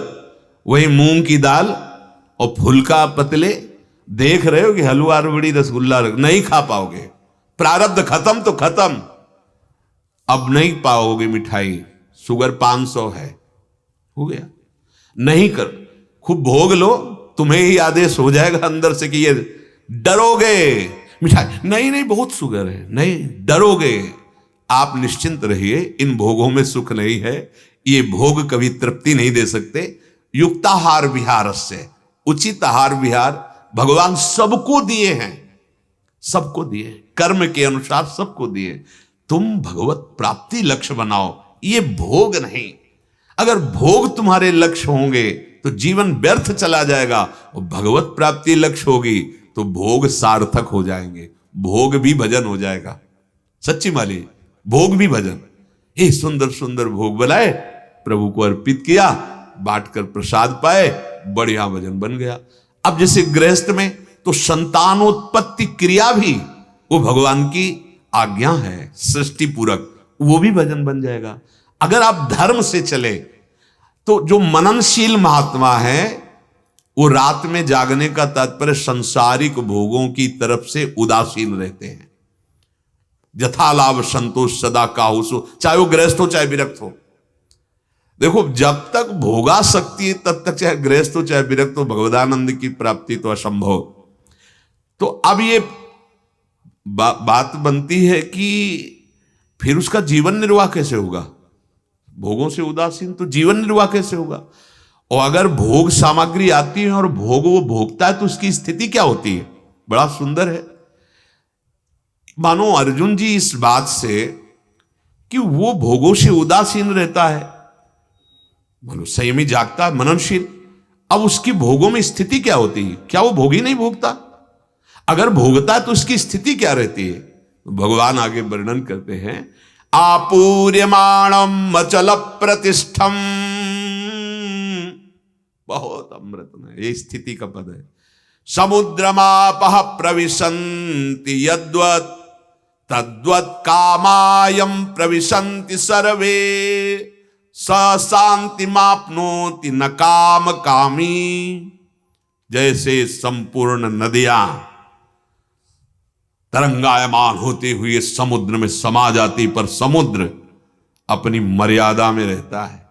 वही मूंग की दाल और फुल्का पतले देख रहे हो कि हलवा रबड़ी रसगुल्ला नहीं खा पाओगे। प्रारब्ध खत्म तो खत्म, अब नहीं पाओगे मिठाई। शुगर 500 है, हो गया, नहीं कर, खूब भोग लो, तुम्हें ही आदेश हो जाएगा अंदर से कि ये डरोगे, मिठाई नहीं बहुत शुगर है, नहीं डरोगे। आप निश्चिंत रहिए, इन भोगों में सुख नहीं है, ये भोग कभी तृप्ति नहीं दे सकते। युक्ताहार विहार से, उचित आहार विहार भगवान सबको दिए हैं, सबको दिए, कर्म के अनुसार सबको दिए। तुम भगवत प्राप्ति लक्ष्य बनाओ, ये भोग नहीं। अगर भोग तुम्हारे लक्ष्य होंगे तो जीवन व्यर्थ चला जाएगा, और भगवत प्राप्ति लक्ष्य होगी तो भोग सार्थक हो जाएंगे, भोग भी भजन हो जाएगा। सच्ची माली, भोग भी भजन। ये सुंदर सुंदर भोग बनाए, प्रभु को अर्पित किया, बांटकर प्रसाद पाए, बढ़िया भजन बन गया। अब जैसे गृहस्थ में तो संतानोत्पत्ति क्रिया भी वो भगवान की आज्ञा है, सृष्टि पूरक, वो भी भजन बन जाएगा। अगर आप धर्म से चले तो जो मननशील महात्मा है वो रात में जागने का तात्पर्य संसारिक भोगों की तरफ से उदासीन रहते हैं। यथा लाभ संतोष सदा काहुसु, चाहे वो गृहस्थ हो चाहे विरक्त हो। देखो, जब तक भोगा सकती है तब तक चाहे गृहस्थ हो चाहे विरक्त हो, भगवदानंद की प्राप्ति तो असंभव। तो अब ये बात बनती है कि फिर उसका जीवन निर्वाह कैसे होगा? भोगों से उदासीन तो जीवन निर्वाह कैसे होगा? और अगर भोग सामग्री आती है और भोग वो भोगता है तो उसकी स्थिति क्या होती है? बड़ा सुंदर है। मानो अर्जुन जी इस बात से कि वो भोगों से उदासीन रहता है, मानो संयमी जागता है, मननशील, अब उसकी भोगों में स्थिति क्या होती है? क्या वो भोगी नहीं भोगता? अगर भोगता है तो उसकी स्थिति क्या रहती है? भगवान आगे वर्णन करते हैं, आपूर्यमाणम अचल प्रतिष्ठम बहुत अमृत में, ये स्थिति का पद है। समुद्रमापः प्रविशन्ति यद्वत् तद्वत् कामायम प्रविशन्ति सर्वे, स शांतिमाप्नोति न काम कामी। जैसे संपूर्ण नदियां तरंगायमान होते हुए समुद्र में समा जाती, पर समुद्र अपनी मर्यादा में रहता है।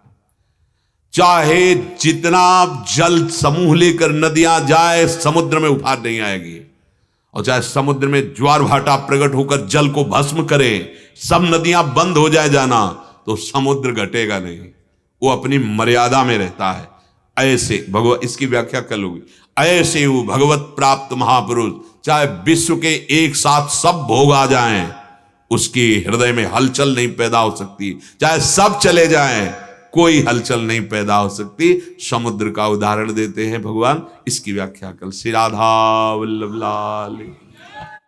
चाहे जितना जल समूह लेकर नदियां जाए, समुद्र में उफान नहीं आएगी। और चाहे समुद्र में ज्वार भाटा प्रकट होकर जल को भस्म करे, सब नदियां बंद हो जाए जाना, तो समुद्र घटेगा नहीं, वो अपनी मर्यादा में रहता है। ऐसे भगवत, इसकी व्याख्या कर लोगी, ऐसे वो भगवत प्राप्त महापुरुष, चाहे विश्व के एक साथ सब भोग आ जाएं, उसके हृदय में हलचल नहीं पैदा हो सकती। चाहे सब चले जाएं, कोई हलचल नहीं पैदा हो सकती। समुद्र का उदाहरण देते हैं भगवान, इसकी व्याख्या कल। श्री राधा वल्लभ लाल।